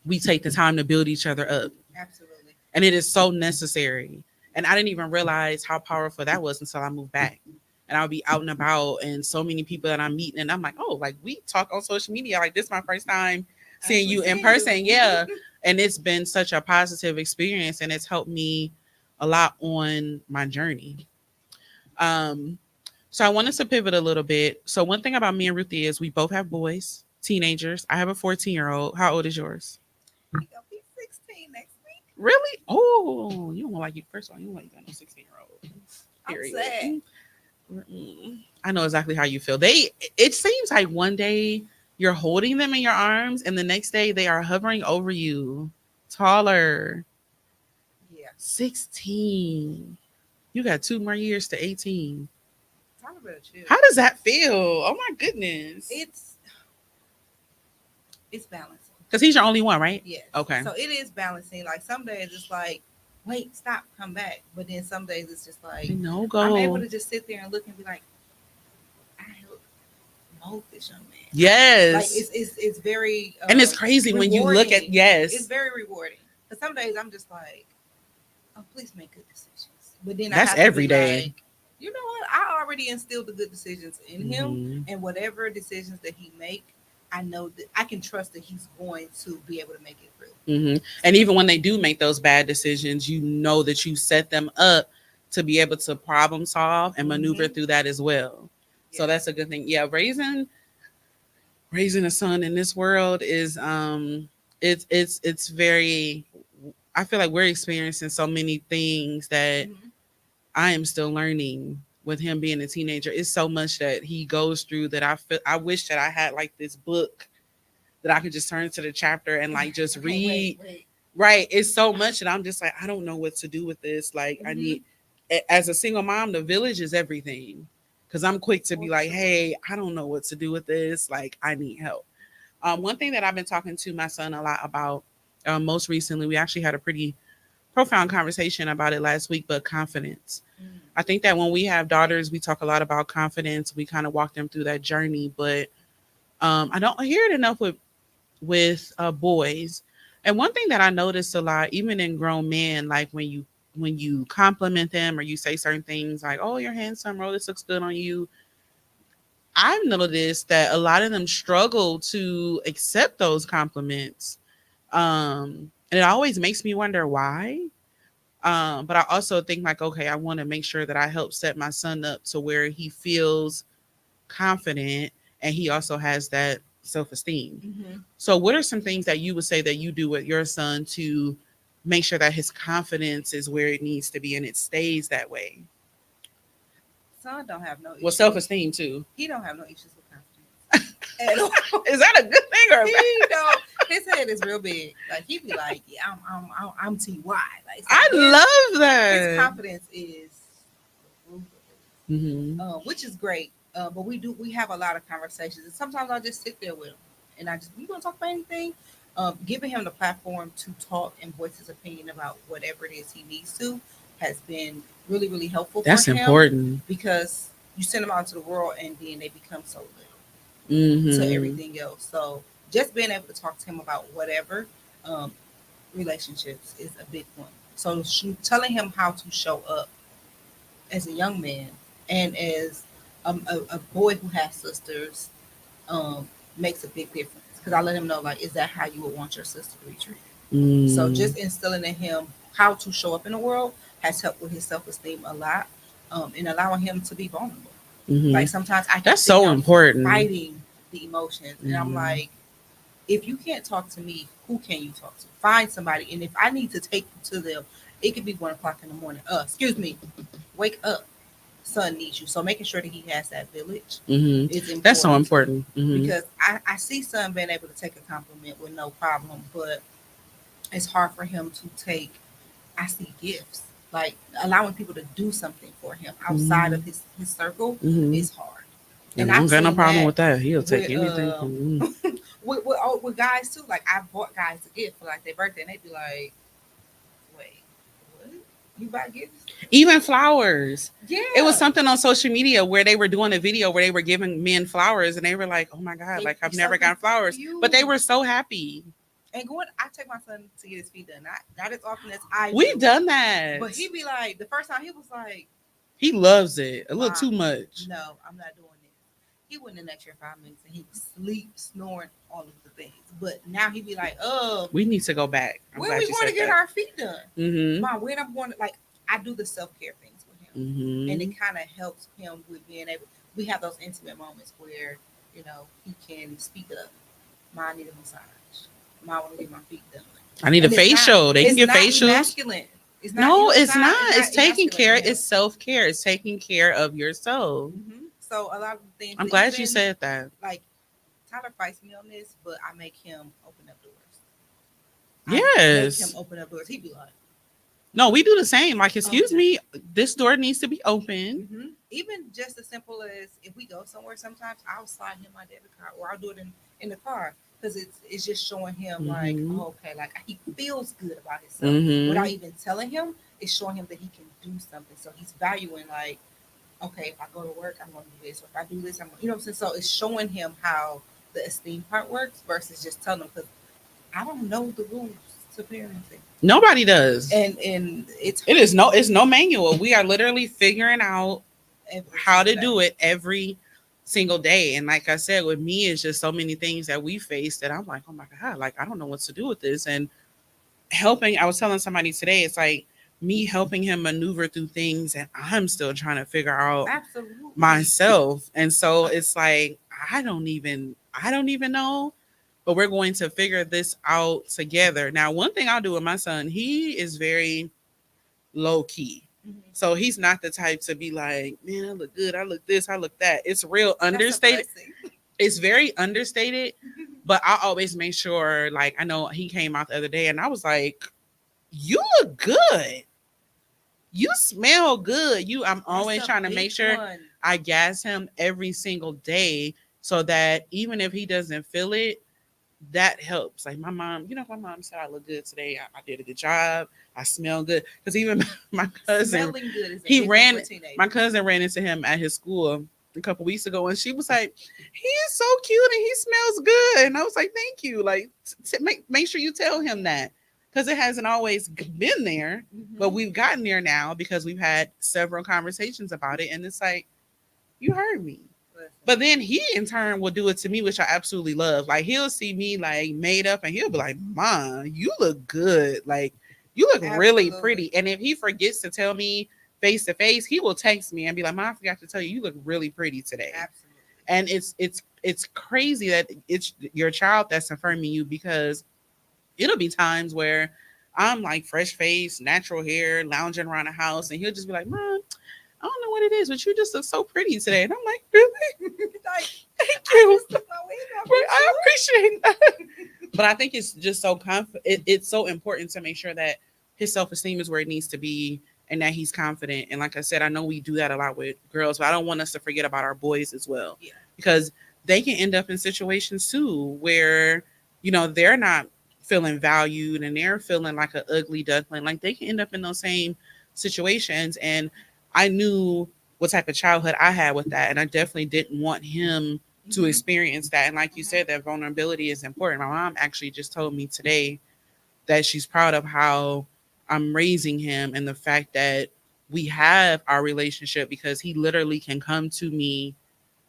[SPEAKER 1] we take the time to build each other up.
[SPEAKER 2] Absolutely.
[SPEAKER 1] And it is so necessary. And I didn't even realize how powerful that was until I moved back. And I'll be out and about and so many people that I'm meeting. And I'm like, oh, like we talk on social media. Like this is my first time seeing you in person. Yeah. And it's been such a positive experience. And it's helped me a lot on my journey. So I wanted to pivot a little bit. So one thing about me and Ruthie is we both have boys, teenagers. I have a 14-year-old. How old is yours?
[SPEAKER 2] He's gonna be 16 next week.
[SPEAKER 1] Really? Oh, you don't like you. First of all, you don't like that 16-year-old.
[SPEAKER 2] I'm sad.
[SPEAKER 1] I know exactly how you feel. It seems like one day you're holding them in your arms and the next day they are hovering over you, taller.
[SPEAKER 2] Yeah.
[SPEAKER 1] 16. You got 2 more years to 18.
[SPEAKER 2] Talk about you.
[SPEAKER 1] How does that feel? Oh my goodness.
[SPEAKER 2] It's balancing.
[SPEAKER 1] Because he's your only one, right?
[SPEAKER 2] Yes.
[SPEAKER 1] Okay.
[SPEAKER 2] So it is balancing. Like some days it's like, wait, stop, come back. But then some days it's just like,
[SPEAKER 1] No go.
[SPEAKER 2] I'm able to just sit there and look and be like, I helped mold this young man.
[SPEAKER 1] Yes.
[SPEAKER 2] Like it's very
[SPEAKER 1] and it's crazy when you look at
[SPEAKER 2] It's very rewarding. Because some days I'm just like, oh, please make good decisions. But then
[SPEAKER 1] That's
[SPEAKER 2] I have to
[SPEAKER 1] every
[SPEAKER 2] be
[SPEAKER 1] day.
[SPEAKER 2] like, you know what? I already instilled the good decisions in him,
[SPEAKER 1] Mhm.
[SPEAKER 2] and whatever decisions that he make, I know that I can trust that he's going to be able to make it through.
[SPEAKER 1] And even when they do make those bad decisions, you know that you set them up to be able to problem solve and maneuver through that as well. So that's a good thing. Yeah, raising a son in this world is it's very, I feel like we're experiencing so many things that I am still learning with him being a teenager. It's so much that he goes through that I wish that I had like this book that I could just turn to the chapter and like just read.
[SPEAKER 2] Wait.
[SPEAKER 1] Right. It's so much that I'm just like, I don't know what to do with this. Like I need, as a single mom, the village is everything. Cause I'm quick to be like, hey, I don't know what to do with this. Like I need help. One thing that I've been talking to my son a lot about most recently, we actually had a pretty profound conversation about it last week, but confidence. I think that when we have daughters, we talk a lot about confidence. We kind of walk them through that journey, but I don't hear it enough with boys. And one thing that I noticed a lot, even in grown men, like when you compliment them or you say certain things like, oh, you're handsome, or this looks good on you. I've noticed that a lot of them struggle to accept those compliments. And it always makes me wonder why. But I also think like, okay, I want to make sure that I help set my son up to where he feels confident and he also has that self-esteem. So what are some things that you would say that you do with your son to make sure that his confidence is where it needs to be and it stays that way?
[SPEAKER 2] Son don't have no issues.
[SPEAKER 1] Well, self-esteem too.
[SPEAKER 2] He don't have no issues with confidence at all.
[SPEAKER 1] Is that a good thing or a bad?
[SPEAKER 2] He don't. His head is real big. Like he be like, yeah, I'm TY. Like so
[SPEAKER 1] I love that.
[SPEAKER 2] his confidence is which is great. But we have a lot of conversations, and sometimes I just sit there with him, and we gonna talk about anything. Giving him the platform to talk and voice his opinion about whatever it is he needs to has been really, really helpful
[SPEAKER 1] That's
[SPEAKER 2] for him
[SPEAKER 1] important.
[SPEAKER 2] because you send them out into the world and then they become so little
[SPEAKER 1] Mm-hmm.
[SPEAKER 2] to everything else. So just being able to talk to him about whatever relationships is a big one. So telling him how to show up as a young man and as a boy who has sisters makes a big difference. Because I let him know, like, is that how you would want your sister to be treated? So just instilling in him how to show up in the world has helped with his self-esteem a lot, and allowing him to be vulnerable. Like sometimes I can
[SPEAKER 1] That's
[SPEAKER 2] see
[SPEAKER 1] so
[SPEAKER 2] him
[SPEAKER 1] important.
[SPEAKER 2] fighting the emotions, and I'm like, if you can't talk to me, who can you talk to? Find somebody, and if I need to take you to them, it could be 1 o'clock in the morning. Excuse me, wake up. Son needs you. So making sure that he has that village is important.
[SPEAKER 1] That's so important
[SPEAKER 2] because I see son being able to take a compliment with no problem, but it's hard for him to take. I see gifts, like allowing people to do something for him outside of his circle is hard.
[SPEAKER 1] And I don't got no problem with that. He'll take
[SPEAKER 2] with,
[SPEAKER 1] anything from me.
[SPEAKER 2] with guys too. Like I bought guys a gift for like their birthday, and they'd be like, "Wait, what? You buy gifts?"
[SPEAKER 1] Even flowers.
[SPEAKER 2] Yeah.
[SPEAKER 1] It was something on social media where they were doing a video where they were giving men flowers, and they were like, "Oh my God, like I've never gotten flowers," but they were so happy.
[SPEAKER 2] And I take my son to get his feet done. Not as often as I do.
[SPEAKER 1] We've done that.
[SPEAKER 2] But he'd be like, the first time he was like,
[SPEAKER 1] he loves it a little too much.
[SPEAKER 2] No, I'm not doing this. He went in that chair 5 minutes and he would sleep, snoring, all of the things. But now he'd be like, we
[SPEAKER 1] need to go back.
[SPEAKER 2] Where we going to get our feet done? Mom, where I'm going to, like, I do the self-care things with him. And it kind of helps him with being able, we have those intimate moments where, you know, he can speak up. Mom, I need a massage. Mom, I want to get my feet done.
[SPEAKER 1] I need a facial. They can get facials.
[SPEAKER 2] Masculine.
[SPEAKER 1] It's not. It's taking care. It's self-care. It's taking care of yourself.
[SPEAKER 2] So a lot of things.
[SPEAKER 1] I'm glad you said that.
[SPEAKER 2] Like Tyler fights me on this, but I make him open up doors.
[SPEAKER 1] Yes.
[SPEAKER 2] I make him open up doors. He'd be like,
[SPEAKER 1] "No, we do the same. Like, excuse me, this door needs to be open."
[SPEAKER 2] Even just as simple as if we go somewhere, sometimes I'll slide him my debit card, or I'll do it in the car. Because it's just showing him like, oh, okay, like he feels good about himself without even telling him. It's showing him that he can do something. So he's valuing like, okay, if I go to work, I'm going to do this. Or if I do this, I'm going to, you know what I'm saying? So it's showing him how the esteem part works versus just telling him, because I don't know the rules to parenting.
[SPEAKER 1] Nobody does.
[SPEAKER 2] And it's
[SPEAKER 1] no manual. We are literally figuring out how to do it every single day. And like I said, with me, it's just so many things that we face that I'm like, oh my God, like I don't know what to do with this. And I was telling somebody today, it's like me helping him maneuver through things and I'm still trying to figure out myself. And so it's like I don't even know, but we're going to figure this out together. Now, one thing I'll do with my son, he is very low key. So he's not the type to be like, man, I look good, I look this, I look that. It's real understated. It's very understated, but I always make sure, like, I know he came out the other day and I was like, you look good. You smell good. I'm always trying to make sure I gas him every single day so that even if he doesn't feel it, that helps. Like my mom said I look good today. I did a good job. I smell good. Because even my cousin, my cousin ran into him at his school a couple weeks ago, and she was like, "He is so cute and he smells good." And I was like, "Thank you." Like, make sure you tell him that, because it hasn't always been there, but we've gotten there now because we've had several conversations about it, and it's like, you heard me. But then he in turn will do it to me, which I absolutely love. Like he'll see me like made up and he'll be like, Mom, you look good. Like you look really pretty. And if he forgets to tell me face to face, he will text me and be like, Mom, I forgot to tell you look really pretty today.
[SPEAKER 2] Absolutely.
[SPEAKER 1] And it's crazy that it's your child that's affirming you, because it'll be times where I'm like fresh face, natural hair, lounging around the house, and he'll just be like, Mom, I don't know what it is, but you just look so pretty today. And I'm like, really? Like, thank you. I appreciate that. But I think it's just so it's so important to make sure that his self-esteem is where it needs to be and that he's confident. And like I said, I know we do that a lot with girls, but I don't want us to forget about our boys as well,
[SPEAKER 2] Yeah.
[SPEAKER 1] because they can end up in situations too where, they're not feeling valued and they're feeling like an ugly duckling. Like they can end up in those same situations. And I knew what type of childhood I had with that. And I definitely didn't want him to
[SPEAKER 2] Mhm.
[SPEAKER 1] experience that. And like you
[SPEAKER 2] Mhm.
[SPEAKER 1] said, that vulnerability is important. My mom actually just told me today that she's proud of how I'm raising him and the fact that we have our relationship, because he literally can come to me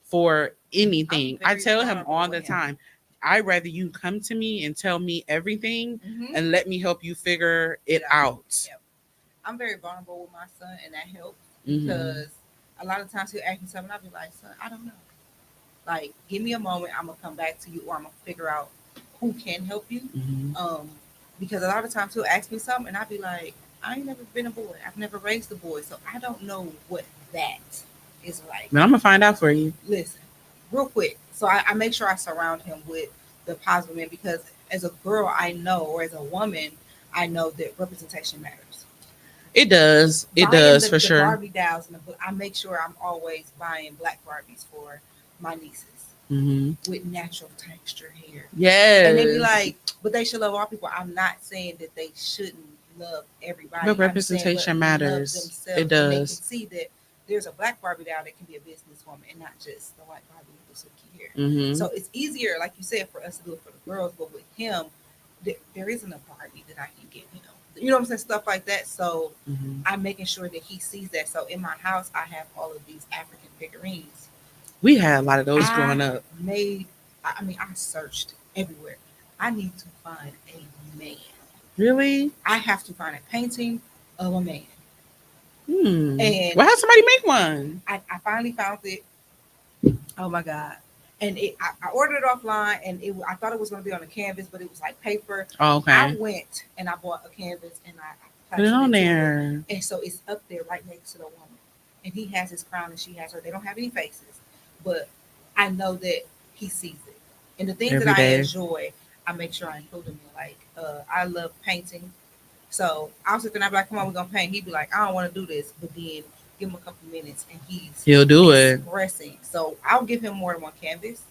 [SPEAKER 1] for anything. I
[SPEAKER 2] very
[SPEAKER 1] tell him
[SPEAKER 2] vulnerable
[SPEAKER 1] all
[SPEAKER 2] with
[SPEAKER 1] the
[SPEAKER 2] him.
[SPEAKER 1] time, I'd rather you come to me and tell me everything
[SPEAKER 2] Mhm.
[SPEAKER 1] and let me help you figure it
[SPEAKER 2] Yeah.
[SPEAKER 1] out.
[SPEAKER 2] Yep. I'm very vulnerable with my son, and that helps
[SPEAKER 1] Mhm.
[SPEAKER 2] because a lot of times he'll ask me something, I'll be like, son, I don't know. Like, give me a moment, I'm gonna come back to you, or I'm gonna figure out who can help you.
[SPEAKER 1] Mhm.
[SPEAKER 2] Because a lot of times he'll ask me something, and I'll be like, I ain't never been a boy. I've never raised a boy, so I don't know what that is like.
[SPEAKER 1] But I'm gonna find out for you.
[SPEAKER 2] Listen, real quick. So I make sure I surround him with the positive men because as a girl, I know, or as a woman, I know that representation matters.
[SPEAKER 1] It does. It
[SPEAKER 2] Buying
[SPEAKER 1] does
[SPEAKER 2] the,
[SPEAKER 1] for
[SPEAKER 2] the
[SPEAKER 1] sure.
[SPEAKER 2] Barbie dolls in the book, I make sure I'm always buying black Barbies for my nieces
[SPEAKER 1] Hmm.
[SPEAKER 2] with natural texture hair.
[SPEAKER 1] Yes.
[SPEAKER 2] And they be like, but they should love all people. I'm not saying that they shouldn't love everybody.
[SPEAKER 1] But representation matters.
[SPEAKER 2] Love themselves.
[SPEAKER 1] It
[SPEAKER 2] And they can
[SPEAKER 1] does.
[SPEAKER 2] see that there's a black Barbie doll that can be a businesswoman and not just the white Barbie with the silky hair.
[SPEAKER 1] Hmm.
[SPEAKER 2] So it's easier, like you said, for us to do it for the girls, but with him, there isn't a Barbie that I can get him. You know what I'm saying? Stuff like that. So
[SPEAKER 1] Hmm.
[SPEAKER 2] I'm making sure that he sees that. So in my house, I have all of these African figurines.
[SPEAKER 1] We had a lot of those growing
[SPEAKER 2] I
[SPEAKER 1] up.
[SPEAKER 2] made, I mean, I searched everywhere. I need to find a man.
[SPEAKER 1] Really?
[SPEAKER 2] I have to find a painting of a man. And
[SPEAKER 1] Well, have somebody make one.
[SPEAKER 2] I finally found it. Oh my God. And I ordered it offline and I thought it was going to be on a canvas, but it was like paper.
[SPEAKER 1] Oh,
[SPEAKER 2] I
[SPEAKER 1] okay.
[SPEAKER 2] went and I bought a canvas and I
[SPEAKER 1] Put it on
[SPEAKER 2] plastered it to it.
[SPEAKER 1] there.
[SPEAKER 2] And so it's up there right next to the woman. And he has his crown and she has her. They don't have any faces, but I know that he sees it. And the things
[SPEAKER 1] Every
[SPEAKER 2] that I
[SPEAKER 1] day.
[SPEAKER 2] enjoy, I make sure I include them in. Like, I love painting. So I was thinking, I'd be like, come on, we're going to paint. He'd be like, I don't want to do this. But then give him a couple minutes and
[SPEAKER 1] He'll do it.
[SPEAKER 2] expressing. So I'll give him more than one canvas.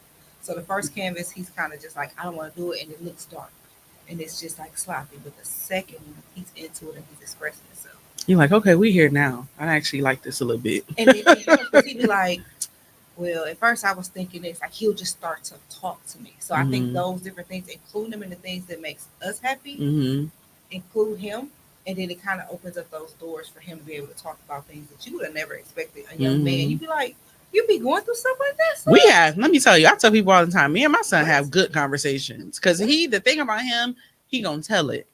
[SPEAKER 2] So the first canvas, he's kind of just like, I don't want to do it. And it looks dark. And it's just like sloppy. But the second one, he's into it and he's expressing himself.
[SPEAKER 1] You're like, okay, we here now. I actually like this a little bit.
[SPEAKER 2] And it helps because he'd be like, well, at first I was thinking this, like he'll just start to talk to me. So I think
[SPEAKER 1] Mhm.
[SPEAKER 2] those different things, include him in the things that makes us happy,
[SPEAKER 1] Hmm.
[SPEAKER 2] include him, and then it kind of opens up those doors for him to be able to talk about things that you would have never expected. A young man,
[SPEAKER 1] Mhm.
[SPEAKER 2] you'd be like, you be going through stuff like that.
[SPEAKER 1] We
[SPEAKER 2] son?
[SPEAKER 1] have. Let me tell you, I tell people all the time. Me and my son
[SPEAKER 2] What?
[SPEAKER 1] have good conversations because the thing about him, he gonna tell it.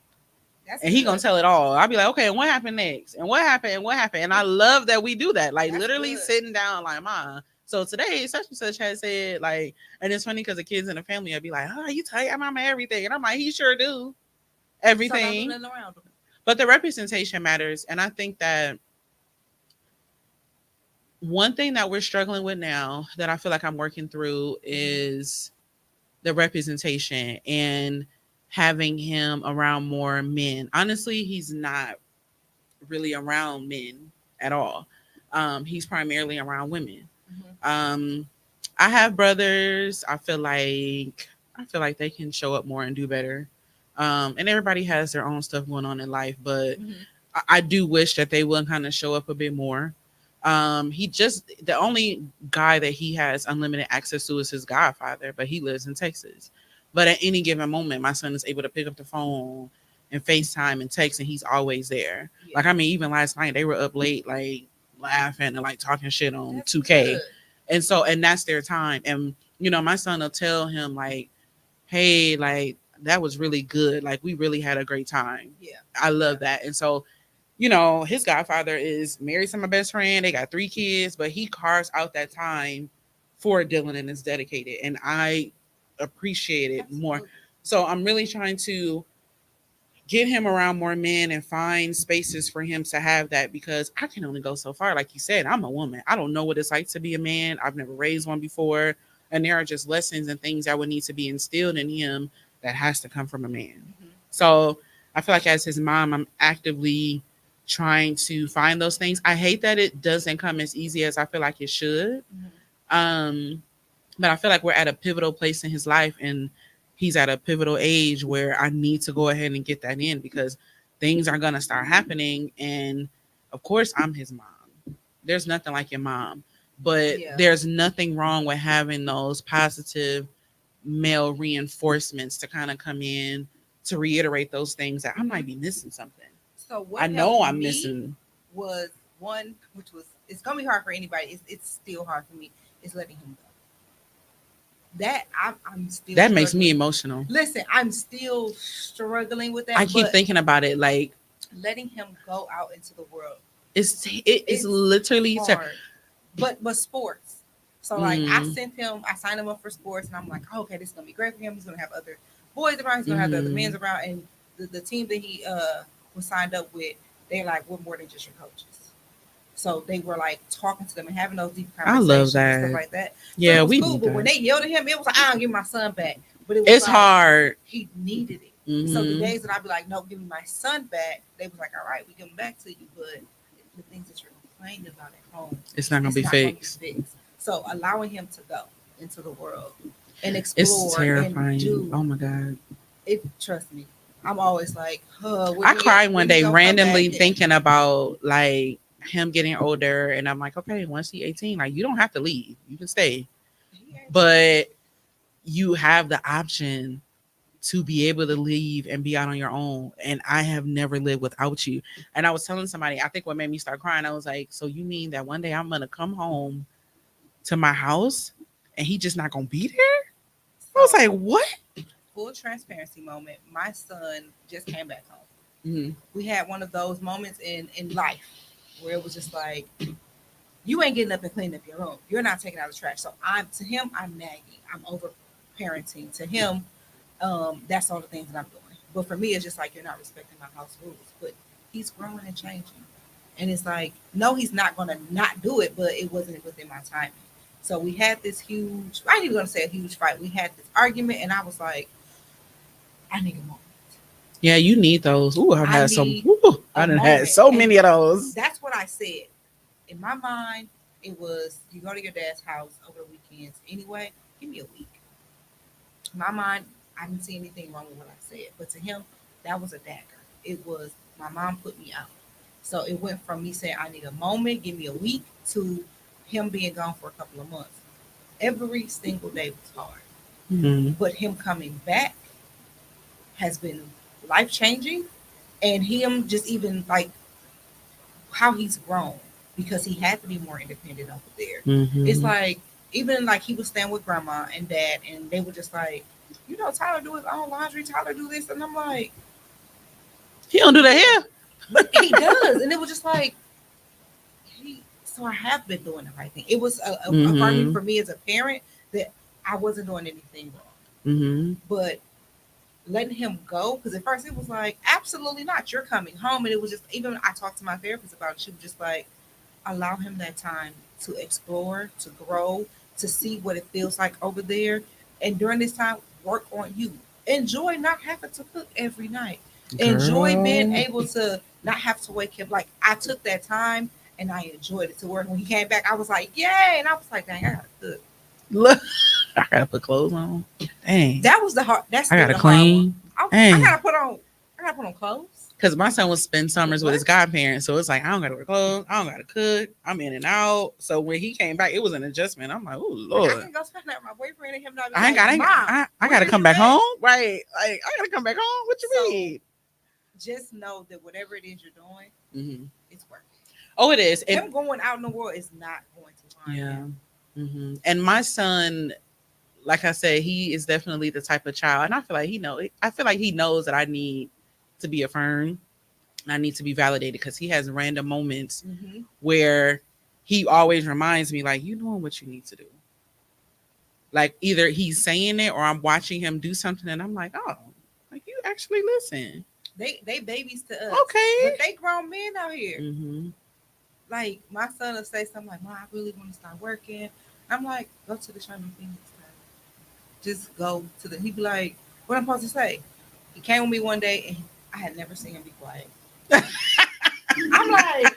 [SPEAKER 2] That's
[SPEAKER 1] And he gonna
[SPEAKER 2] good.
[SPEAKER 1] tell it all. I'll be like, okay, and what happened next? And what happened? And what happened? And I love that we do that. Like
[SPEAKER 2] That's
[SPEAKER 1] literally
[SPEAKER 2] good.
[SPEAKER 1] sitting down, like, Ma. So today, such and such has said, like, and it's funny because the kids in the family will be like, oh, you tell your mama everything. And I'm like, he sure do
[SPEAKER 2] So don't do
[SPEAKER 1] everything.
[SPEAKER 2] nothing around him.
[SPEAKER 1] But the representation matters. And I think that one thing that we're struggling with now that I feel like I'm working through is the representation and having him around more men. Honestly, he's not really around men at all. He's primarily around women.
[SPEAKER 2] Mm-hmm.
[SPEAKER 1] I have brothers. I feel like they can show up more and do better. And everybody has their own stuff going on in life, but
[SPEAKER 2] Mm-hmm.
[SPEAKER 1] I do wish that they would kind of show up a bit more. The only guy that he has unlimited access to is his godfather, but he lives in Texas. But at any given moment, my son is able to pick up the phone and FaceTime and text, and he's always there.
[SPEAKER 2] Yeah.
[SPEAKER 1] Like, I mean, even last night they were up late, like laughing and like talking shit on
[SPEAKER 2] That's
[SPEAKER 1] 2K.
[SPEAKER 2] good.
[SPEAKER 1] And that's their time. And my son will tell him like, hey, like that was really good. Like we really had a great time.
[SPEAKER 2] Yeah.
[SPEAKER 1] I love that. And so his godfather is married to my best friend. They got 3 kids, but he carves out that time for Dylan and is dedicated. And I appreciate it more.
[SPEAKER 2] Absolutely.
[SPEAKER 1] So I'm really trying to get him around more men and find spaces for him to have that, because I can only go so far. Like you said, I'm a woman. I don't know what it's like to be a man. I've never raised one before. And there are just lessons and things that would need to be instilled in him that has to come from a man.
[SPEAKER 2] Mm-hmm.
[SPEAKER 1] So I feel like as his mom, I'm actively trying to find those things. I hate that it doesn't come as easy as I feel like it should.
[SPEAKER 2] Mhm.
[SPEAKER 1] But I feel like we're at a pivotal place in his life, and he's at a pivotal age where I need to go ahead and get that in because things are gonna start happening. And of course, I'm his mom. There's nothing like your mom, but
[SPEAKER 2] Yeah.
[SPEAKER 1] there's nothing wrong with having those positive male reinforcements to kind of come in to reiterate those things that I might be missing something.
[SPEAKER 2] So what
[SPEAKER 1] I know
[SPEAKER 2] helped
[SPEAKER 1] I'm
[SPEAKER 2] me
[SPEAKER 1] missing.
[SPEAKER 2] was one, which was it's gonna be hard for anybody. It's still hard for me. Is letting him go. That I'm still
[SPEAKER 1] That makes me
[SPEAKER 2] struggling.
[SPEAKER 1] emotional.
[SPEAKER 2] Listen, I'm still struggling with that.
[SPEAKER 1] I keep
[SPEAKER 2] but
[SPEAKER 1] thinking about it like
[SPEAKER 2] letting him go out into the world.
[SPEAKER 1] it's literally
[SPEAKER 2] hard. But sports. So like I
[SPEAKER 1] Mhm.
[SPEAKER 2] sent him, I signed him up for sports, and I'm like, oh, okay, this is gonna be great for him. He's gonna have other boys around. He's gonna have the other men's around, and the team that he was signed up with, they're like, we're more than just your coaches. So they were like talking to them and having those deep
[SPEAKER 1] I love
[SPEAKER 2] conversations and
[SPEAKER 1] that.
[SPEAKER 2] stuff like that. So
[SPEAKER 1] Yeah,
[SPEAKER 2] it was
[SPEAKER 1] we
[SPEAKER 2] cool.
[SPEAKER 1] need
[SPEAKER 2] But when
[SPEAKER 1] that.
[SPEAKER 2] they yelled at him, it was like, I don't give my son back. But it was
[SPEAKER 1] It's
[SPEAKER 2] like,
[SPEAKER 1] hard.
[SPEAKER 2] he needed it. So the
[SPEAKER 1] Mhm.
[SPEAKER 2] days that I'd be like, no, give me my son back, they was like, all right, we give him back to you. But the things that you're complaining about at home,
[SPEAKER 1] It's not gonna
[SPEAKER 2] it's
[SPEAKER 1] be
[SPEAKER 2] not gonna be
[SPEAKER 1] fixed.
[SPEAKER 2] fixed. So allowing him to go into the world and
[SPEAKER 1] It's
[SPEAKER 2] explore and
[SPEAKER 1] terrifying.
[SPEAKER 2] do
[SPEAKER 1] Oh my god.
[SPEAKER 2] it, trust me, I'm always like,
[SPEAKER 1] I cried one day
[SPEAKER 2] gonna come
[SPEAKER 1] randomly
[SPEAKER 2] back?
[SPEAKER 1] thinking about like him getting older, and I'm like, okay, once he's 18, like you don't have to leave, you can stay, but you have the option to be able to leave and be out on your own. And I have never lived without you. And I was telling somebody, I think what made me start crying, I was like, so you mean that one day I'm gonna come home to my house and he just not gonna be there? I was
[SPEAKER 2] So,
[SPEAKER 1] like, what?
[SPEAKER 2] full transparency moment. My son just came back home.
[SPEAKER 1] Mm-hmm.
[SPEAKER 2] We had one of those moments in life where it was just like, you ain't getting up and cleaning up your room. You're not taking out the trash. So I'm nagging. I'm over parenting. To him, that's all the things that I'm doing. But for me, it's just like, you're not respecting my house rules. But he's growing and changing. And it's like, no, he's not going to not do it, but it wasn't within my timing. So we had this huge, I ain't even going to say a huge fight. We had this argument, and I was like, I need a moment.
[SPEAKER 1] Yeah, you need those. Ooh, I've
[SPEAKER 2] I
[SPEAKER 1] had some.
[SPEAKER 2] need
[SPEAKER 1] Ooh, I
[SPEAKER 2] a
[SPEAKER 1] done had
[SPEAKER 2] moment.
[SPEAKER 1] so
[SPEAKER 2] And
[SPEAKER 1] many of those.
[SPEAKER 2] That's what I said. In my mind, it was, you go to your dad's house over the weekends anyway, give me a week. In my mind, I didn't see anything wrong with what I said. But to him, that was a dagger. It was, my mom put me out. So it went from me saying, I need a moment, give me a week, to him being gone for a couple of months. Every single day was hard.
[SPEAKER 1] Mm-hmm.
[SPEAKER 2] But him coming back has been life changing. And him just even like how he's grown, because he had to be more independent over there.
[SPEAKER 1] Mm-hmm.
[SPEAKER 2] It's like, even like he was staying with grandma and dad, and they were just like, you know, Tyler do his own laundry, Tyler do this. And I'm like,
[SPEAKER 1] He don't do that here.
[SPEAKER 2] but he does. And it was just like, so I have been doing the right thing. It was affirming for me as a parent that I wasn't doing anything wrong.
[SPEAKER 1] Mm-hmm.
[SPEAKER 2] But letting him go, because at first it was like, absolutely not, you're coming home. And it was just, even I talked to my therapist about it, she was just like, allow him that time to explore, to grow, to see what it feels like over there. And during this time, work on you. Enjoy not having to cook every night. Enjoy being able to not have to wake him. Like, I took that time and I enjoyed it, to where when he came back, I was like, yay. And I was like, dang, I gotta cook.
[SPEAKER 1] Look, I gotta put clothes on. Dang.
[SPEAKER 2] That was the hard. That's
[SPEAKER 1] I gotta
[SPEAKER 2] the hard one.
[SPEAKER 1] clean.
[SPEAKER 2] I
[SPEAKER 1] Dang.
[SPEAKER 2] gotta put on clothes.
[SPEAKER 1] Because my son would spend summers with his
[SPEAKER 2] What?
[SPEAKER 1] godparents. So it's like, I don't got to wear clothes. I don't got to cook. I'm in and out. So when he came back, it was an adjustment. I'm like, oh, Lord.
[SPEAKER 2] I can go spend that with my boyfriend and him not be
[SPEAKER 1] I ain't
[SPEAKER 2] like,
[SPEAKER 1] got,
[SPEAKER 2] Mom,
[SPEAKER 1] I got to
[SPEAKER 2] where
[SPEAKER 1] come
[SPEAKER 2] you
[SPEAKER 1] back
[SPEAKER 2] at?
[SPEAKER 1] home. Right. Like, I got to come back home. What you
[SPEAKER 2] So-
[SPEAKER 1] mean?
[SPEAKER 2] Just know that whatever it is you're doing,
[SPEAKER 1] Mm-hmm.
[SPEAKER 2] it's working.
[SPEAKER 1] Oh, it is.
[SPEAKER 2] Him going out in the world is not going to find
[SPEAKER 1] Yeah.
[SPEAKER 2] him.
[SPEAKER 1] Mm-hmm. And my son, like I said, he is definitely the type of child. And I feel like he knows that I need to be affirmed. I need to be validated, because he has random moments
[SPEAKER 2] Mm-hmm.
[SPEAKER 1] where he always reminds me, like, you doing what you need to do. Like, either he's saying it or I'm watching him do something and I'm like, oh, like, you actually listen.
[SPEAKER 2] They babies to us.
[SPEAKER 1] Okay.
[SPEAKER 2] But they grown men out here.
[SPEAKER 1] Mm-hmm.
[SPEAKER 2] Like, my son will say something like, Mom, I really want to start working. I'm like, go to the Sherman Phoenix time. Just go to the, he'd be like, what I'm supposed to say? He came with me one day and I had never seen him be quiet. I'm like,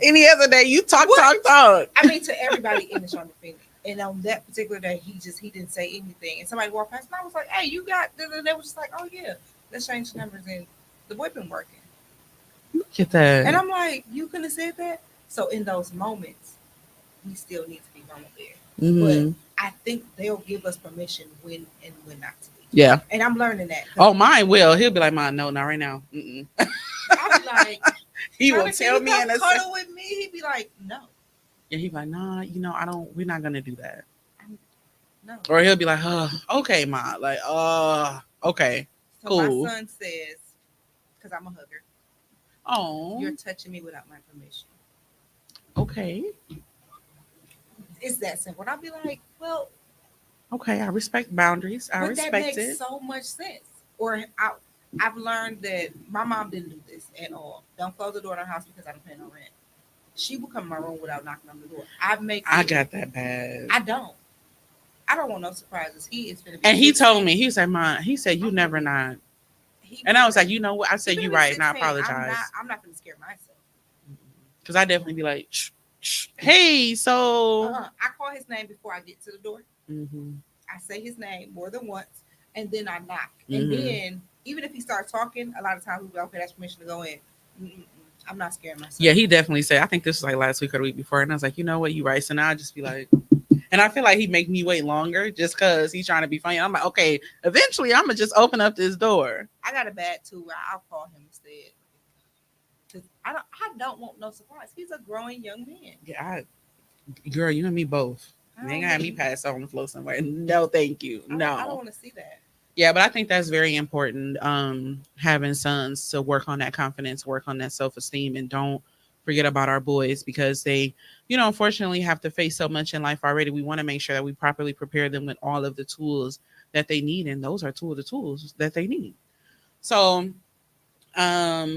[SPEAKER 1] Any other day, you talk.
[SPEAKER 2] I mean, to everybody in the Sean Phoenix. And on that particular day, he didn't say anything. And somebody walked past, and I was like, "Hey, you got?" And they was just like, "Oh yeah, let's change the numbers." And the boy been working.
[SPEAKER 1] Look at that.
[SPEAKER 2] And I'm like, "You could have said that." So in those moments, we still need to be vulnerable there.
[SPEAKER 1] Mhm.
[SPEAKER 2] But I think they'll give us permission when and when not to be.
[SPEAKER 1] Yeah.
[SPEAKER 2] And I'm learning that.
[SPEAKER 1] Oh, mine will. He'll be like, "Mine, no, not right now." Mm-mm.
[SPEAKER 2] I'll be like,
[SPEAKER 1] He will
[SPEAKER 2] "Tyler, can
[SPEAKER 1] tell
[SPEAKER 2] you
[SPEAKER 1] me
[SPEAKER 2] come
[SPEAKER 1] in a
[SPEAKER 2] cuddle with me." He'd be like, "No,
[SPEAKER 1] Yeah, he's like, "Nah, I don't. We're not gonna do that."
[SPEAKER 2] no."
[SPEAKER 1] Or he'll be like, "Oh, okay, ma." Like, okay,
[SPEAKER 2] So
[SPEAKER 1] cool.
[SPEAKER 2] my son says, because I'm a hugger,
[SPEAKER 1] Oh,
[SPEAKER 2] "You're touching me without my permission."
[SPEAKER 1] okay,
[SPEAKER 2] It's that simple. And I'll be like, "Well,
[SPEAKER 1] okay. I respect boundaries. I
[SPEAKER 2] but that
[SPEAKER 1] respect
[SPEAKER 2] makes
[SPEAKER 1] it.
[SPEAKER 2] so much sense." Or I've learned that my mom didn't do this at all. Don't close the door in our house because I don't pay no rent. She will come in my room without knocking on the door.
[SPEAKER 1] I got that bad."
[SPEAKER 2] I don't. I don't want no surprises. He is finna be.
[SPEAKER 1] And he
[SPEAKER 2] 16.
[SPEAKER 1] told me, he said, "Mom," he said, "You never not." And I was like, "You know what?" I said,
[SPEAKER 2] He
[SPEAKER 1] "You
[SPEAKER 2] finna be
[SPEAKER 1] right," and I
[SPEAKER 2] 16.
[SPEAKER 1] apologize
[SPEAKER 2] I'm not gonna scare myself.
[SPEAKER 1] because I definitely be like, shh, shh. "Hey, so."
[SPEAKER 2] I call his name before I get to the door.
[SPEAKER 1] Mhm.
[SPEAKER 2] I say his name more than once, and then I knock.
[SPEAKER 1] Mhm.
[SPEAKER 2] And then even if he starts talking, a lot of times we'll be okay. That's permission to go in. Mm-mm-mm. I'm not scaring myself.
[SPEAKER 1] Yeah, he definitely said. I think this was like last week or the week before, and I was like, "You know what? You right." So now I just be like, and I feel like he make me wait longer just because he's trying to be funny. I'm like, okay, eventually I'm gonna just open up this door.
[SPEAKER 2] I got a bad too where I'll call him instead. 'Cause I don't want no surprise. He's a growing young man.
[SPEAKER 1] Yeah, girl, you and me both. You ain't gonna have me pass on the floor somewhere. No, thank you.
[SPEAKER 2] I
[SPEAKER 1] No.
[SPEAKER 2] don't want to see that.
[SPEAKER 1] Yeah, but I think that's very important. Having sons to work on that confidence, work on that self-esteem, and don't forget about our boys because they, unfortunately have to face so much in life already. We want to make sure that we properly prepare them with all of the tools that they need, and those are two of the tools that they need. So,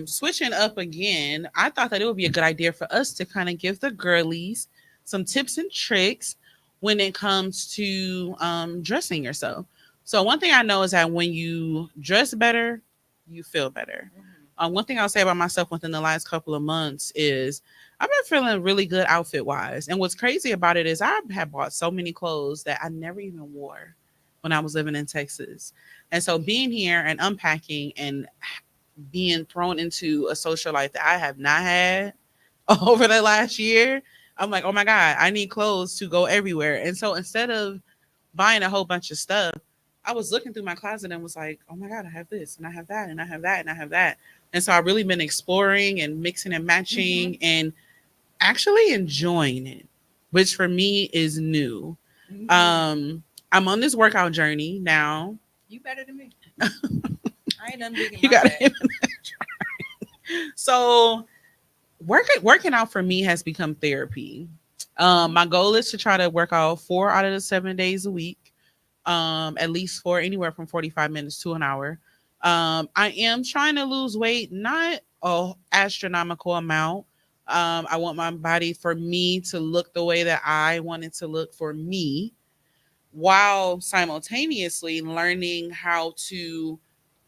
[SPEAKER 1] switching up again, I thought that it would be a good idea for us to kind of give the girlies some tips and tricks when it comes to dressing yourself. So one thing I know is that when you dress better, you feel better. One thing I'll say about myself within the last couple of months is I've been feeling really good outfit wise. And what's crazy about it is I have bought so many clothes that I never even wore when I was living in Texas. And so being here and unpacking and being thrown into a social life that I have not had over the last year, I'm like, oh my God, I need clothes to go everywhere. And so instead of buying a whole bunch of stuff, I was looking through my closet and was like, oh my God, I have this and I have that and I have that and I have that. And so I've really been exploring and mixing and matching and actually enjoying it, which for me is new. I'm on this workout journey now.
[SPEAKER 2] You better than me. I ain't nothing big in
[SPEAKER 1] You
[SPEAKER 2] my
[SPEAKER 1] got
[SPEAKER 2] bag.
[SPEAKER 1] So working out for me has become therapy. My goal is to try to work out 4 out of the 7 days a week. At least for anywhere from 45 minutes to an hour. I am trying to lose weight, not an astronomical amount. I want my body for me to look the way that I want it to look for me, while simultaneously learning how to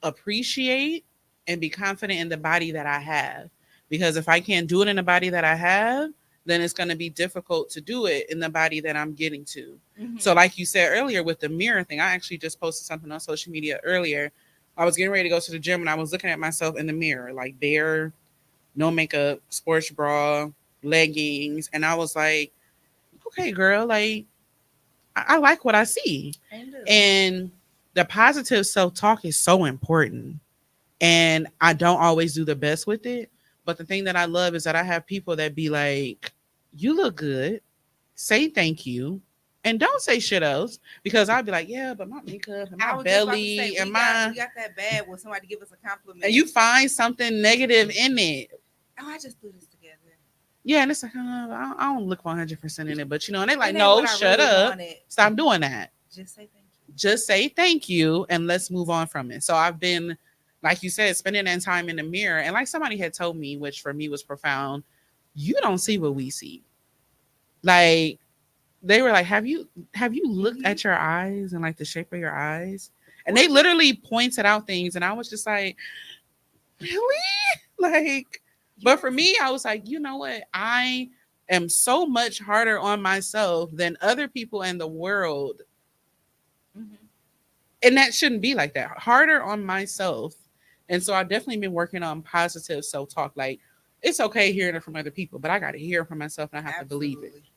[SPEAKER 1] appreciate and be confident in the body that I have. Because if I can't do it in the body that I have, then it's going to be difficult to do it in the body that I'm getting to. So, like you said earlier with the mirror thing, I actually just posted something on social media earlier. I was getting ready to go to the gym and I was looking at myself in the mirror, like bare, no makeup, sports bra, leggings. And I was like, okay, girl, like, I like what I see. And the positive self-talk is so important. And I don't always do the best with it. But the thing that I love is that I have people that be like, you look good. Say thank you. And don't say shit else. Because I'll be like, yeah, but my makeup and my belly and my...
[SPEAKER 2] We got that bad when somebody give us a compliment.
[SPEAKER 1] And you find something negative in it.
[SPEAKER 2] Oh, I just threw this together.
[SPEAKER 1] Yeah, and it's like, I don't look 100% in it. But, and they like, no, shut up. Stop doing that.
[SPEAKER 2] Just say thank you.
[SPEAKER 1] Just say thank you and let's move on from it. So I've been, like you said, spending that time in the mirror. And like somebody had told me, which for me was profound, you don't see what we see. Like, they were like, have you looked at your eyes and like the shape of your eyes? And they literally pointed out things. And I was just like, really? Like, But for me, I was like, you know what? I am so much harder on myself than other people in the world.
[SPEAKER 2] Mhm.
[SPEAKER 1] And that shouldn't be like that. Harder on myself. And so I've definitely been working on positive self talk. Like, it's okay hearing it from other people, but I got to hear it from myself and I have to believe it.
[SPEAKER 2] Absolutely.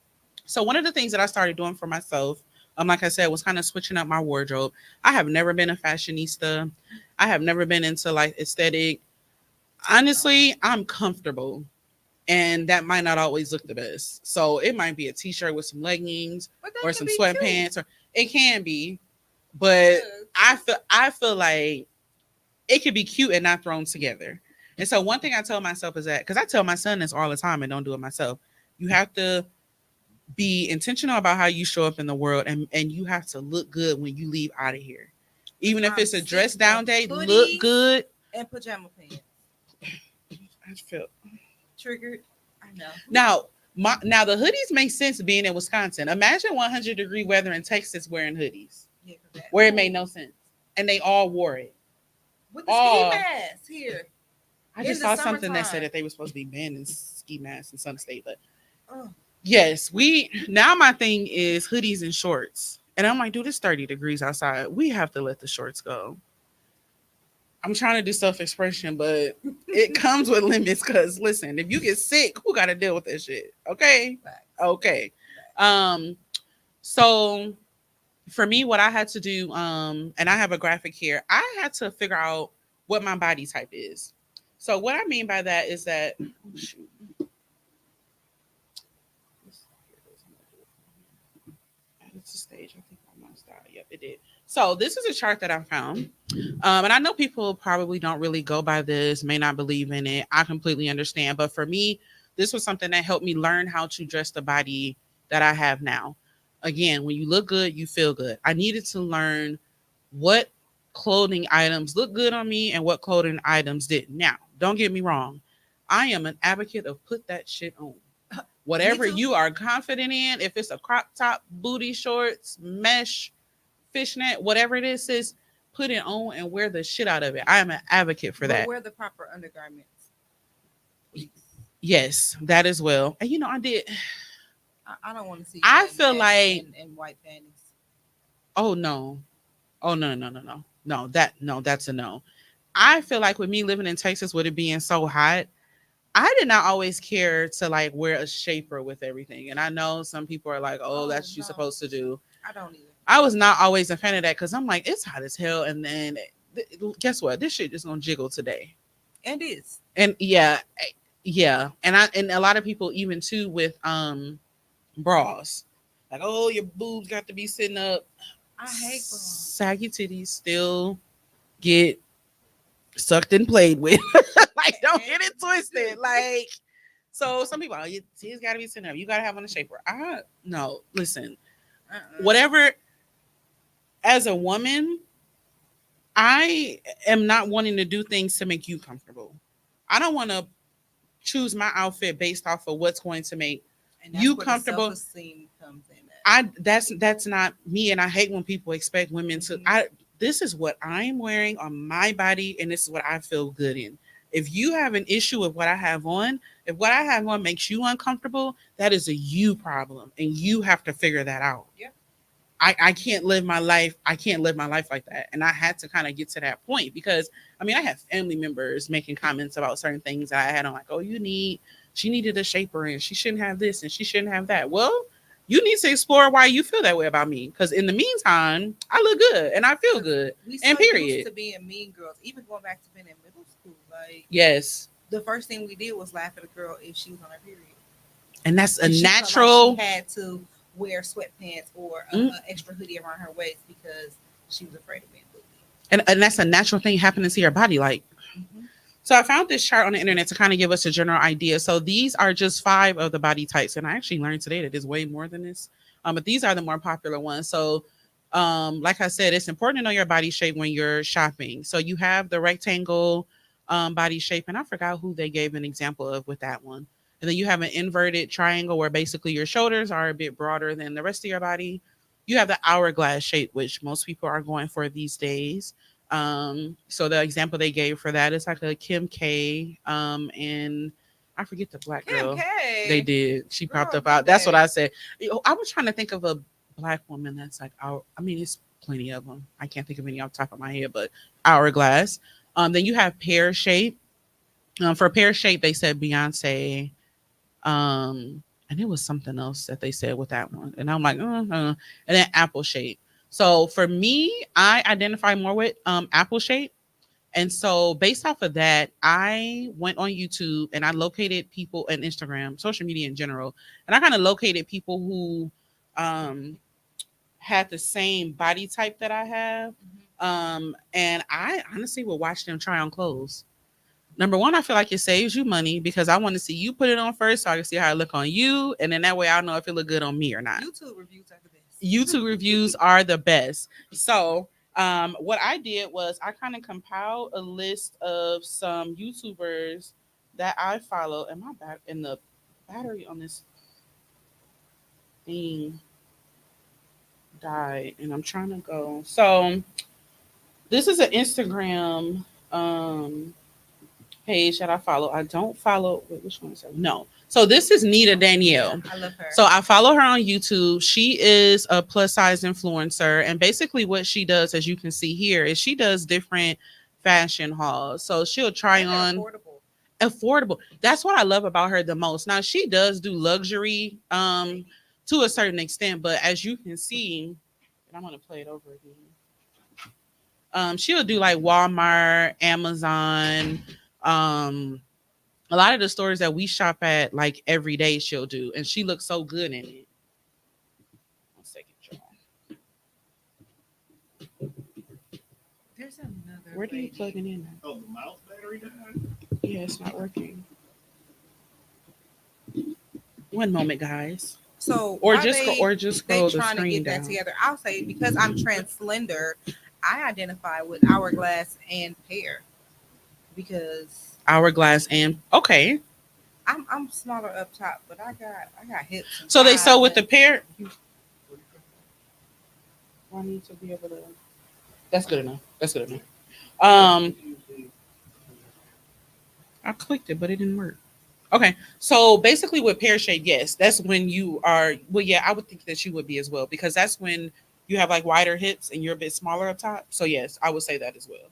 [SPEAKER 1] So one of the things that I started doing for myself, like I said, was kind of switching up my wardrobe. I have never been a fashionista. I have never been into like aesthetic.
[SPEAKER 2] Um,
[SPEAKER 1] Honestly, I'm comfortable, and that might not always look the best. So it might be a t-shirt with some leggings
[SPEAKER 2] but that
[SPEAKER 1] or
[SPEAKER 2] can
[SPEAKER 1] some
[SPEAKER 2] be cute.
[SPEAKER 1] sweatpants, or it can be, but
[SPEAKER 2] Yes.
[SPEAKER 1] I feel like it could be cute and not thrown together. And so one thing I tell myself is that, because I tell my son this all the time and don't do it myself, you have to be intentional about how you show up in the world, and you have to look good when you leave out of here.
[SPEAKER 2] Cause
[SPEAKER 1] Even if
[SPEAKER 2] I'm
[SPEAKER 1] it's a
[SPEAKER 2] sick
[SPEAKER 1] dress
[SPEAKER 2] of
[SPEAKER 1] down day, look
[SPEAKER 2] hoodies
[SPEAKER 1] good.
[SPEAKER 2] and pajama pants.
[SPEAKER 1] I feel
[SPEAKER 2] Triggered. I know.
[SPEAKER 1] now now the hoodies make sense being in Wisconsin. Imagine 100-degree weather in Texas wearing hoodies
[SPEAKER 2] Yeah, 'cause that,
[SPEAKER 1] where it made no sense. And they all wore it.
[SPEAKER 2] with the ski
[SPEAKER 1] All
[SPEAKER 2] mask here
[SPEAKER 1] I
[SPEAKER 2] in
[SPEAKER 1] just
[SPEAKER 2] the
[SPEAKER 1] saw something that said
[SPEAKER 2] summertime.
[SPEAKER 1] that they were supposed to be banned in ski masks in some state, but
[SPEAKER 2] Oh,
[SPEAKER 1] yes, we now my thing is hoodies and shorts. And I'm like, dude, it's 30 degrees outside. We have to let the shorts go. I'm trying to do self-expression, but it comes with limits because listen, if you get sick, who gotta deal with that shit? Okay.
[SPEAKER 2] facts.
[SPEAKER 1] Okay.
[SPEAKER 2] Facts.
[SPEAKER 1] Um, so for me, what I had to do, and I have a graphic here, I had to figure out what my body type is. So what I mean by that is that oh, shoot. It's a stage. I think I must die. Yep, it did. So this is a chart that I found. And I know people probably don't really go by this, may not believe in it. I completely understand. But for me, this was something that helped me learn how to dress the body that I have now. Again, when you look good, you feel good. I needed to learn what clothing items look good on me and what clothing items didn't. Now, don't get me wrong. I am an advocate of put that shit on.
[SPEAKER 2] Me
[SPEAKER 1] Whatever
[SPEAKER 2] too.
[SPEAKER 1] you are confident in, if it's a crop top, booty shorts, mesh, fishnet, whatever it is put it on and wear the shit out of it. I am an advocate for
[SPEAKER 2] But
[SPEAKER 1] that.
[SPEAKER 2] wear the proper undergarments, please.
[SPEAKER 1] Yes, that as well. And I did.
[SPEAKER 2] I don't want to see you
[SPEAKER 1] I
[SPEAKER 2] in
[SPEAKER 1] feel
[SPEAKER 2] mesh
[SPEAKER 1] like,
[SPEAKER 2] and white panties.
[SPEAKER 1] oh no, oh no, that's a no. I feel like with me living in Texas, with it being so hot, I did not always care to like wear a shaper with everything. And I know some people are like, oh,
[SPEAKER 2] Oh
[SPEAKER 1] that's what you're
[SPEAKER 2] no,
[SPEAKER 1] supposed to do.
[SPEAKER 2] I don't either.
[SPEAKER 1] I was not always a fan of that because I'm like, it's hot as hell. And then guess what? This shit is gonna jiggle today.
[SPEAKER 2] And is
[SPEAKER 1] And yeah. And a lot of people even too with bras. Like, oh, your boobs got to be sitting up.
[SPEAKER 2] I hate bras.
[SPEAKER 1] Saggy titties still get sucked and played with. Like, don't get it twisted. Like, so some people, oh, your titties got to be sitting up. You got to have on a shaper. No, listen,
[SPEAKER 2] Uh-uh.
[SPEAKER 1] whatever. As a woman, I am not wanting to do things to make you comfortable. I don't want to choose my outfit based off of what's going to make
[SPEAKER 2] And that's
[SPEAKER 1] you
[SPEAKER 2] where the
[SPEAKER 1] comfortable.
[SPEAKER 2] self-esteem comes in. At.
[SPEAKER 1] That's not me, and I hate when people expect women to. This is what I'm wearing on my body, and this is what I feel good in. If you have an issue with what I have on, if what I have on makes you uncomfortable, that is a you problem, and you have to figure that out.
[SPEAKER 2] Yeah.
[SPEAKER 1] I can't live my life. I can't live my life like that. And I had to kind of get to that point because I mean I have family members making comments about certain things that I had on, like, oh, she needed a shaper and she shouldn't have this and she shouldn't have that. Well, you need to explore why you feel that way about me. Because in the meantime, I look good and I feel good.
[SPEAKER 2] We
[SPEAKER 1] And
[SPEAKER 2] so used
[SPEAKER 1] period.
[SPEAKER 2] to being mean girls, even going back to being in middle school. Like
[SPEAKER 1] Yes.
[SPEAKER 2] the first thing we did was laugh at a girl if she was on her period.
[SPEAKER 1] And that's a
[SPEAKER 2] And she felt like
[SPEAKER 1] natural.
[SPEAKER 2] she had to wear sweatpants or
[SPEAKER 1] Mm.
[SPEAKER 2] a extra hoodie around her waist because she was afraid of being bullied.
[SPEAKER 1] And that's a natural thing happening to your body. Like,
[SPEAKER 2] Mm-hmm.
[SPEAKER 1] so I found this chart on the internet to kind of give us a general idea. So these are just 5 of the body types. And I actually learned today that there's way more than this. But these are the more popular ones. So like I said, it's important to know your body shape when you're shopping. So you have the rectangle body shape. And I forgot who they gave an example of with that one. And then you have an inverted triangle where basically your shoulders are a bit broader than the rest of your body. You have the hourglass shape, which most people are going for these days. So the example they gave for that is like a Kim K. And I forget the black
[SPEAKER 2] Kim
[SPEAKER 1] girl.
[SPEAKER 2] K.
[SPEAKER 1] They did. She popped
[SPEAKER 2] Girl,
[SPEAKER 1] up out.
[SPEAKER 2] do
[SPEAKER 1] That's what
[SPEAKER 2] that.
[SPEAKER 1] I said. I was trying to think of a black woman that's like our. I mean, it's plenty of them. I can't think of any off the top of my head, but Hourglass. Then you have Pear Shape. For Pear Shape, they said Beyonce. And it was something else that they said with that one, and I'm like, and then Apple Shape. So for me, I identify more with Apple Shape. And so based off of that, I went on YouTube and I located people and Instagram, social media in general, and I kind of located people who um, had the same body type that I have. And I honestly will watch them try on clothes. Number one, I feel like it saves you money because I want to see you put it on first so I can see how it look on you. And then that way I'll know if it look good on me or not.
[SPEAKER 2] YouTube reviews are the best.
[SPEAKER 1] YouTube reviews are the best. So what I did was I kind of compiled a list of some YouTubers that I follow, and my back and the battery on this thing died, and I'm trying to go. So this is an Instagram page that I follow. I don't follow. Wait, which one is that? No. So this is Nita Danielle.
[SPEAKER 2] I love her.
[SPEAKER 1] So I follow her on YouTube. She is a plus size influencer. And basically what she does, as you can see here, is she does different fashion hauls. So she'll try
[SPEAKER 2] And they're
[SPEAKER 1] on
[SPEAKER 2] affordable.
[SPEAKER 1] That's what I love about her the most. Now she does do luxury to a certain extent, but as you can see, and I'm gonna play it over again. She'll do like Walmart, Amazon, a lot of the stores that we shop at like every day she'll do, and she looks so good in it. 1 second, y'all.
[SPEAKER 2] There's another.
[SPEAKER 1] Where do you
[SPEAKER 2] lady.
[SPEAKER 1] plug it in?
[SPEAKER 3] Oh, the mouse battery died?
[SPEAKER 1] Yeah, it's not working. 1 moment, guys.
[SPEAKER 2] So
[SPEAKER 1] Or
[SPEAKER 2] while
[SPEAKER 1] just
[SPEAKER 2] they,
[SPEAKER 1] or just scroll
[SPEAKER 2] they
[SPEAKER 1] the
[SPEAKER 2] trying to
[SPEAKER 1] screen
[SPEAKER 2] get that
[SPEAKER 1] down.
[SPEAKER 2] together. I'll say because I'm translender, I identify with Hourglass and Pear because
[SPEAKER 1] Hourglass and okay.
[SPEAKER 2] I'm smaller up top, but I got hips. And
[SPEAKER 1] So they
[SPEAKER 2] thighs
[SPEAKER 1] sew with the
[SPEAKER 2] and-
[SPEAKER 1] pair. I need to be able to. That's good enough. That's good enough. I clicked it, but it didn't work. Okay, so basically with pear shape, yes, that's when you are. Well, yeah, I would think that you would be as well because that's when you have like wider hips and you're a bit smaller up top. So yes, I would say that as well.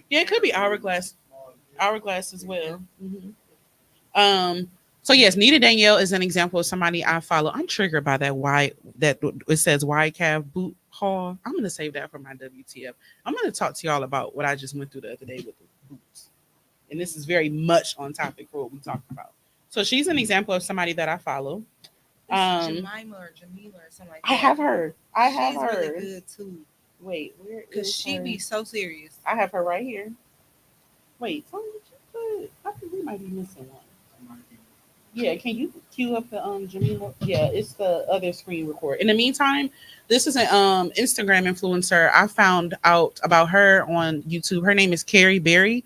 [SPEAKER 1] Yeah, it could be hourglass. Hourglass as well. So yes, Nita Danielle is an example of somebody I follow. I'm triggered by that it says wide calf boot haul. I'm gonna save that for my WTF. I'm gonna talk to y'all about what I just went through the other day with the boots. And this is very much on topic for what we talking about. So she's an example of somebody that I follow.
[SPEAKER 2] It's Jemima or Jamila or something like that.
[SPEAKER 1] I have her. I have
[SPEAKER 2] She's
[SPEAKER 1] her.
[SPEAKER 2] really good too.
[SPEAKER 1] Wait, where is
[SPEAKER 2] Because she
[SPEAKER 1] her?
[SPEAKER 2] be so serious.
[SPEAKER 1] I have her right here. Wait, tell me what you put. I think we might be missing one. Yeah, can you cue up the Jamila? Yeah, it's the other screen record. In the meantime, this is an Instagram influencer. I found out about her on YouTube. Her name is Carrie Berry.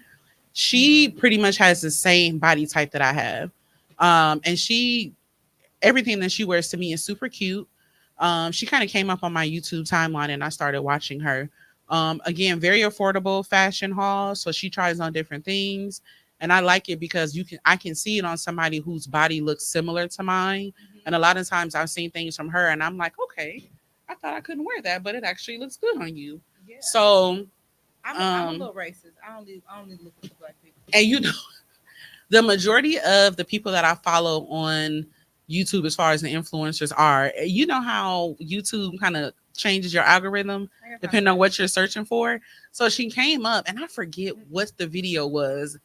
[SPEAKER 1] She pretty much has the same body type that I have. And everything that she wears to me is super cute. She kind of came up on my YouTube timeline and I started watching her. Again, very affordable fashion haul. So she tries on different things. And I like it because I can see it on somebody whose body looks similar to mine. And a lot of times I've seen things from her and I'm like, okay, I thought I couldn't wear that, but it actually looks good on you.
[SPEAKER 2] Yeah.
[SPEAKER 1] So
[SPEAKER 2] I'm a little racist. I only look at the black people.
[SPEAKER 1] and you know, the majority of the people that I follow on YouTube, as far as the influencers are, you know how YouTube kind of changes your algorithm depending on what you're searching for. So she came up and I forget what the video was.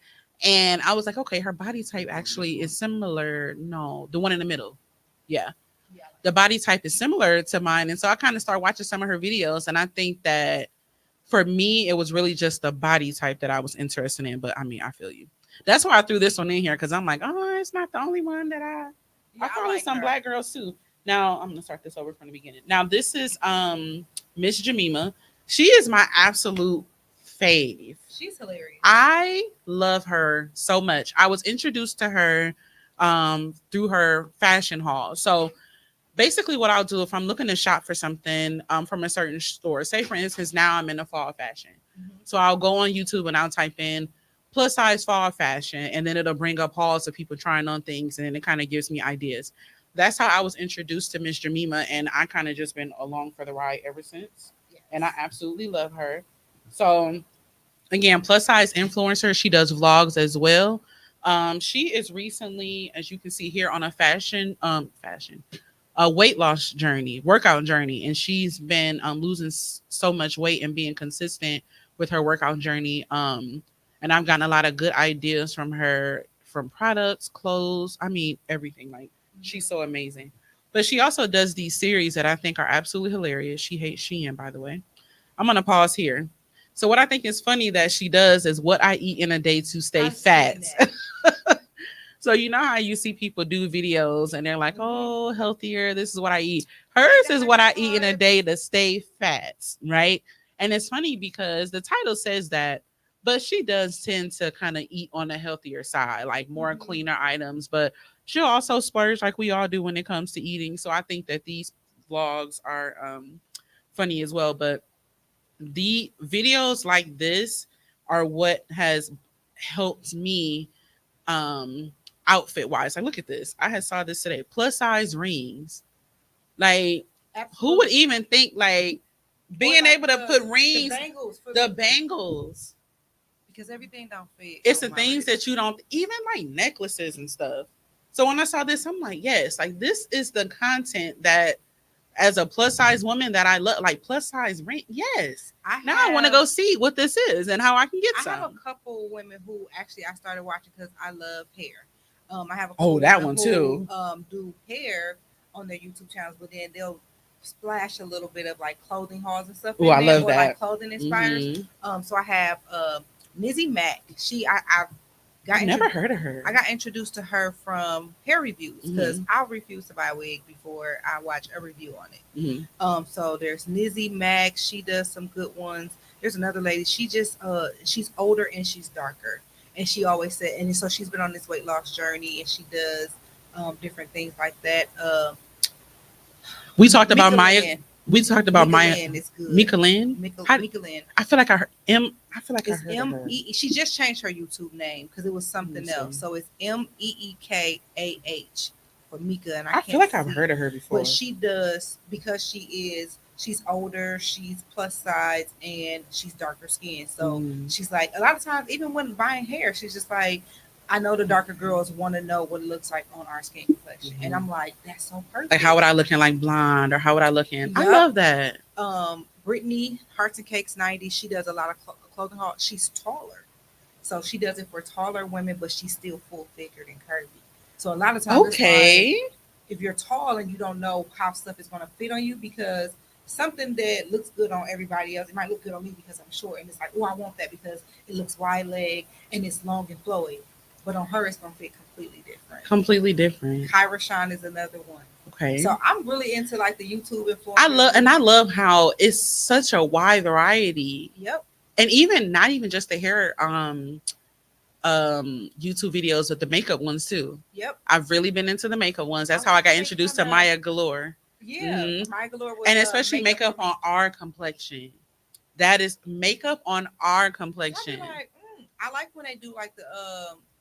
[SPEAKER 1] And I was like, okay, her body type actually is similar. No, the one in the middle. Yeah. The body type is similar to mine. And so I kind of started watching some of her videos. And I think that for me, it was really just the body type that I was interested in. But I mean, I feel you. That's why I threw this one in here because I'm like, oh, it's not the only one that I follow
[SPEAKER 2] like
[SPEAKER 1] some
[SPEAKER 2] her.
[SPEAKER 1] black girls too. Now I'm gonna start this over from the beginning. Now this is Miss Jemima. She is my absolute fave.
[SPEAKER 2] She's hilarious.
[SPEAKER 1] I love her so much. I was introduced to her through her fashion haul. So basically what I'll do if I'm looking to shop for something from a certain store, say for instance, now I'm in a fall fashion. So I'll go on YouTube and I'll type in plus size fall fashion, and then it'll bring up hauls of people trying on things, and then it kind of gives me ideas. That's how I was introduced to Miss Jamima, and I kind of just been along for the ride ever since. And I absolutely love her. So again, plus size influencer. She does vlogs as well. She is recently, as you can see here, on a a weight loss journey, workout journey, and she's been losing so much weight and being consistent with her workout journey. And I've gotten a lot of good ideas from her, from products, clothes. I mean, everything. Like, she's so amazing. But she also does these series that I think are absolutely hilarious. She hates Shein, by the way. I'm gonna pause here. So what I think is funny that she does is what I eat in a day to stay
[SPEAKER 2] I've
[SPEAKER 1] fat.
[SPEAKER 2] seen that.
[SPEAKER 1] So you know how you see people do videos and they're like, "Oh, healthier. This is what I eat." Hers is what I eat in a day to stay fat, right? And it's funny because the title says that, but she does tend to kind of eat on the healthier side, like more
[SPEAKER 2] Mhm.
[SPEAKER 1] cleaner items. But she'll also splurge like we all do when it comes to eating. So I think that these vlogs are funny as well. But the videos like this are what has helped me outfit wise. Like, look at this. I had saw this today. Plus size rings. Like, who would
[SPEAKER 2] Absolutely.
[SPEAKER 1] even think like being
[SPEAKER 2] Or like
[SPEAKER 1] able to put rings,
[SPEAKER 2] the bangles, for
[SPEAKER 1] the bangles.
[SPEAKER 2] because everything don't fit.
[SPEAKER 1] It's
[SPEAKER 2] on
[SPEAKER 1] the
[SPEAKER 2] my
[SPEAKER 1] things
[SPEAKER 2] wrist.
[SPEAKER 1] that you don't, even like necklaces and stuff. So when I saw this, I'm like, yes, like this is the content that as a plus size woman that I love, like plus size ring. Yes. Now I want to go see what this is and how I can get
[SPEAKER 2] I have a
[SPEAKER 1] some.
[SPEAKER 2] couple women who actually I started watching because I love hair. I have a
[SPEAKER 1] Oh,
[SPEAKER 2] couple
[SPEAKER 1] that
[SPEAKER 2] women
[SPEAKER 1] one too.
[SPEAKER 2] who do hair on their YouTube channels, but then they'll splash a little bit of like clothing hauls and stuff
[SPEAKER 1] Oh,
[SPEAKER 2] in
[SPEAKER 1] I
[SPEAKER 2] there,
[SPEAKER 1] love
[SPEAKER 2] or like
[SPEAKER 1] that.
[SPEAKER 2] clothing inspires.
[SPEAKER 1] Mhm.
[SPEAKER 2] So I have Nizzy Mac. I got
[SPEAKER 1] I've never
[SPEAKER 2] intro-
[SPEAKER 1] heard of her.
[SPEAKER 2] I got introduced to her from hair reviews because
[SPEAKER 1] Mhm.
[SPEAKER 2] I refuse to buy a wig before I watch a review on it.
[SPEAKER 1] Mhm.
[SPEAKER 2] So there's Nizzy Mac. She does some good ones. There's another lady. She just she's older and she's darker, and she always said, and so she's been on this weight loss journey, and she does different things like that.
[SPEAKER 1] We talked about
[SPEAKER 2] Mika
[SPEAKER 1] Maya.
[SPEAKER 2] Lynn.
[SPEAKER 1] We talked about
[SPEAKER 2] Mika
[SPEAKER 1] Maya.
[SPEAKER 2] Lynn is good.
[SPEAKER 1] Mika Lynn. How-
[SPEAKER 2] Mika Lynn.
[SPEAKER 1] I feel like I heard M. I feel like I
[SPEAKER 2] It's
[SPEAKER 1] heard of her.
[SPEAKER 2] She just changed her YouTube name because it was
[SPEAKER 1] Let me
[SPEAKER 2] something
[SPEAKER 1] see.
[SPEAKER 2] else. So it's Meekah for Mika, and I
[SPEAKER 1] I
[SPEAKER 2] can't
[SPEAKER 1] feel like I've
[SPEAKER 2] see.
[SPEAKER 1] heard of her before.
[SPEAKER 2] But she does because she's older, she's plus size, and she's darker skinned. So
[SPEAKER 1] Mm.
[SPEAKER 2] she's like a lot of times, even when buying hair, she's just like, I know the darker girls want to know what it looks like on our skin complexion, and I'm like, that's so perfect.
[SPEAKER 1] Like, how would I look in like blonde, or how would I look in? I
[SPEAKER 2] Yup.
[SPEAKER 1] love that.
[SPEAKER 2] Brittany Hearts and Cakes 90, she does a lot of clothing haul. She's taller, so she does it for taller women, but she's still full figured and curvy. So a lot of times, it's like,
[SPEAKER 1] Okay.
[SPEAKER 2] if you're tall and you don't know how stuff is going to fit on you, because something that looks good on everybody else, it might look good on me because I'm short, and it's like, oh, I want that because it looks wide leg and it's long and flowy, but on her it's going to fit completely different.
[SPEAKER 1] Completely different.
[SPEAKER 2] Kyra Sean is another one.
[SPEAKER 1] Okay.
[SPEAKER 2] So I'm really into like the YouTube influencers.
[SPEAKER 1] I love how it's such a wide variety.
[SPEAKER 2] Yep.
[SPEAKER 1] And even not even just the hair YouTube videos, but the makeup ones too.
[SPEAKER 2] Yep.
[SPEAKER 1] I've really been into the makeup ones. That's how I got introduced to Maya Galore.
[SPEAKER 2] Yeah.
[SPEAKER 1] Mhm.
[SPEAKER 2] Maya Galore was,
[SPEAKER 1] And especially makeup on our complexion. That is makeup on our complexion.
[SPEAKER 2] Like, I like when they do like the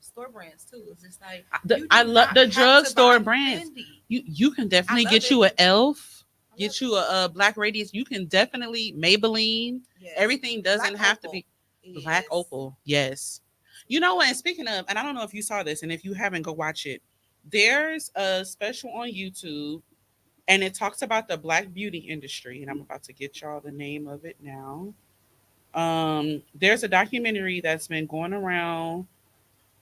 [SPEAKER 2] store brands too. It's just like
[SPEAKER 1] I love the drugstore brands.
[SPEAKER 2] Fendi.
[SPEAKER 1] You can definitely get you an Elf, get you a Black Radiance. You can definitely Maybelline.
[SPEAKER 2] Yes.
[SPEAKER 1] Everything doesn't
[SPEAKER 2] Black
[SPEAKER 1] have
[SPEAKER 2] Opal
[SPEAKER 1] to be
[SPEAKER 2] is-
[SPEAKER 1] Black Opal. Yes. You know what? And speaking of, and I don't know if you saw this, and if you haven't, go watch it. There's a special on YouTube, and it talks about the Black beauty industry. And I'm about to get y'all the name of it now. There's a documentary that's been going around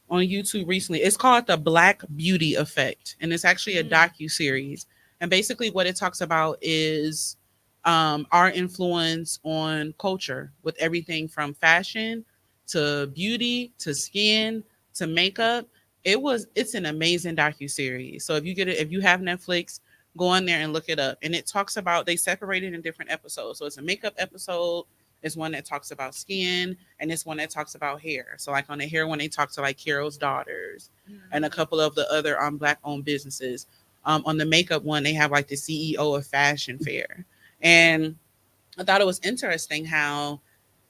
[SPEAKER 1] on YouTube recently. It's called The Black Beauty Effect, and it's actually a docu-series. And basically what it talks about is our influence on culture, with everything from fashion to beauty to skin to makeup. It's an amazing docu-series. So if you get it, if you have Netflix, go on there and look it up. And it talks about, they separate it in different episodes. So it's a makeup episode, it's one that talks about skin, and it's one that talks about hair. So like on the hair one, they talk to like Carol's daughters and a couple of the other Black owned businesses. On the makeup one, they have like the CEO of Fashion Fair. And I thought it was interesting how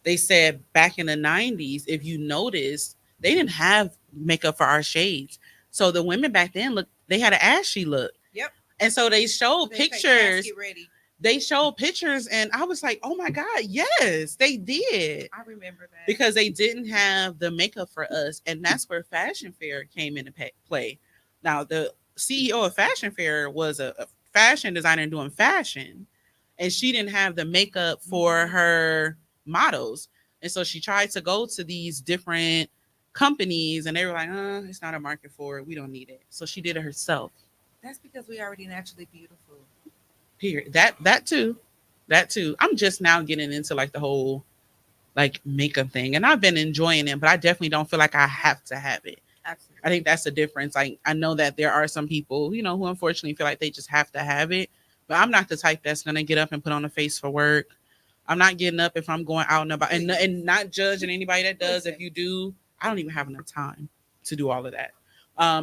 [SPEAKER 1] they said back in the 90s, if you notice, they didn't have makeup for our shades. So the women back then they had an ashy look.
[SPEAKER 2] Yep.
[SPEAKER 1] And so they showed
[SPEAKER 2] They say,
[SPEAKER 1] pictures.
[SPEAKER 2] "Get ready."
[SPEAKER 1] They showed pictures, and I was like, oh my God, yes, they did.
[SPEAKER 2] I remember that.
[SPEAKER 1] Because they didn't have the makeup for us. And that's where Fashion Fair came into play. Now, the CEO of Fashion Fair was a fashion designer doing fashion, and she didn't have the makeup for her models. And so she tried to go to these different companies, and they were like, it's not a market for it. We don't need it. So she did it herself.
[SPEAKER 2] That's because we already naturally beautiful.
[SPEAKER 1] Period. That too. That too. I'm just now getting into like the whole like makeup thing, and I've been enjoying it, but I definitely don't feel like I have to have it.
[SPEAKER 2] Absolutely.
[SPEAKER 1] I think that's the difference. Like, I know that there are some people, you know, who unfortunately feel like they just have to have it, but I'm not the type that's gonna get up and put on a face for work. I'm not getting up if I'm going out and about, and not judging anybody that does. If you do, I don't even have enough time to do all of that.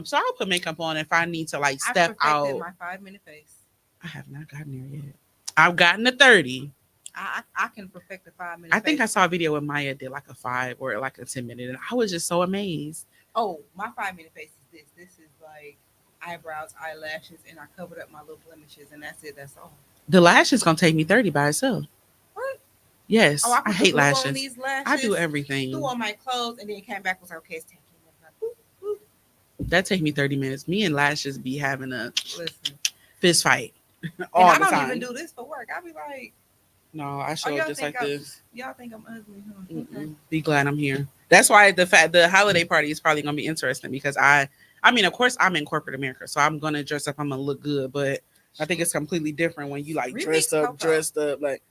[SPEAKER 1] So I'll put makeup on if I need to like step out.
[SPEAKER 2] My 5-minute face.
[SPEAKER 1] I have not gotten there yet. I've gotten to 30.
[SPEAKER 2] I can perfect a 5-minute.
[SPEAKER 1] I think I saw a video where Maya did like a 5 or like a 10-minute, and I was just so amazed.
[SPEAKER 2] Oh, my 5-minute face is this. This is like eyebrows, eyelashes, and I covered up my little blemishes, and that's it. That's all.
[SPEAKER 1] The lash is gonna take me 30 by itself.
[SPEAKER 2] What?
[SPEAKER 1] Yes,
[SPEAKER 2] Oh,
[SPEAKER 1] I hate lashes.
[SPEAKER 2] On these lashes.
[SPEAKER 1] I do everything.
[SPEAKER 2] Threw on my clothes, and then came back and was like, okay, it's taking.
[SPEAKER 1] That take me 30 minutes. Me and lashes be having a fist fight
[SPEAKER 2] all the time. I don't even do this for work. I be like,
[SPEAKER 1] no, I show up just like this.
[SPEAKER 2] Y'all think I'm ugly, huh? Okay.
[SPEAKER 1] Be glad I'm here. That's why the holiday party is probably gonna be interesting, because I mean, of course, I'm in corporate America, so I'm gonna dress up. I'm gonna look good, but I think it's completely different when you like dressed up. Like,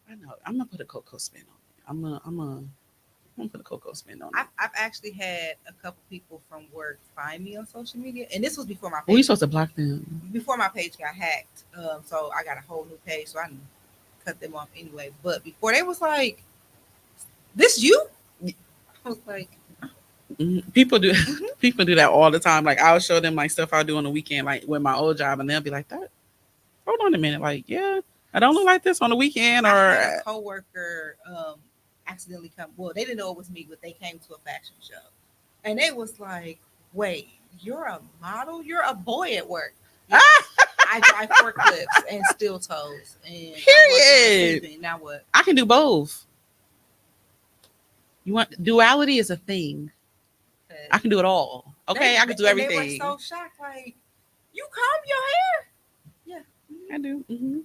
[SPEAKER 1] I know I'm gonna put a cocoa spin on it. I'm gonna put a cocoa spin on it.
[SPEAKER 2] I've actually had a couple people from work find me on social media, and this was before my page.
[SPEAKER 1] Well, you supposed to block them
[SPEAKER 2] before my page got hacked. So I got a whole new page, so I cut them off anyway. But before, they was like, "This you?" I was like,
[SPEAKER 1] people do people do that all the time. Like, I'll show them like stuff I'll do on the weekend, like with my old job, and they'll be like, "That, hold on a minute, like, yeah, I don't look like this on the weekend." Or
[SPEAKER 2] I had a coworker accidentally come. Well, they didn't know it was me, but they came to a fashion show, and they was like, "Wait, you're a model? You're a boy at work?" Yeah. I drive forklifts and steel toes. And
[SPEAKER 1] period.
[SPEAKER 2] Now what?
[SPEAKER 1] I can do both. You want duality is a thing. I can do it all. Okay, I can do everything.
[SPEAKER 2] They were so shocked, like, you comb your hair? Yeah,
[SPEAKER 1] I do. Mm-hmm.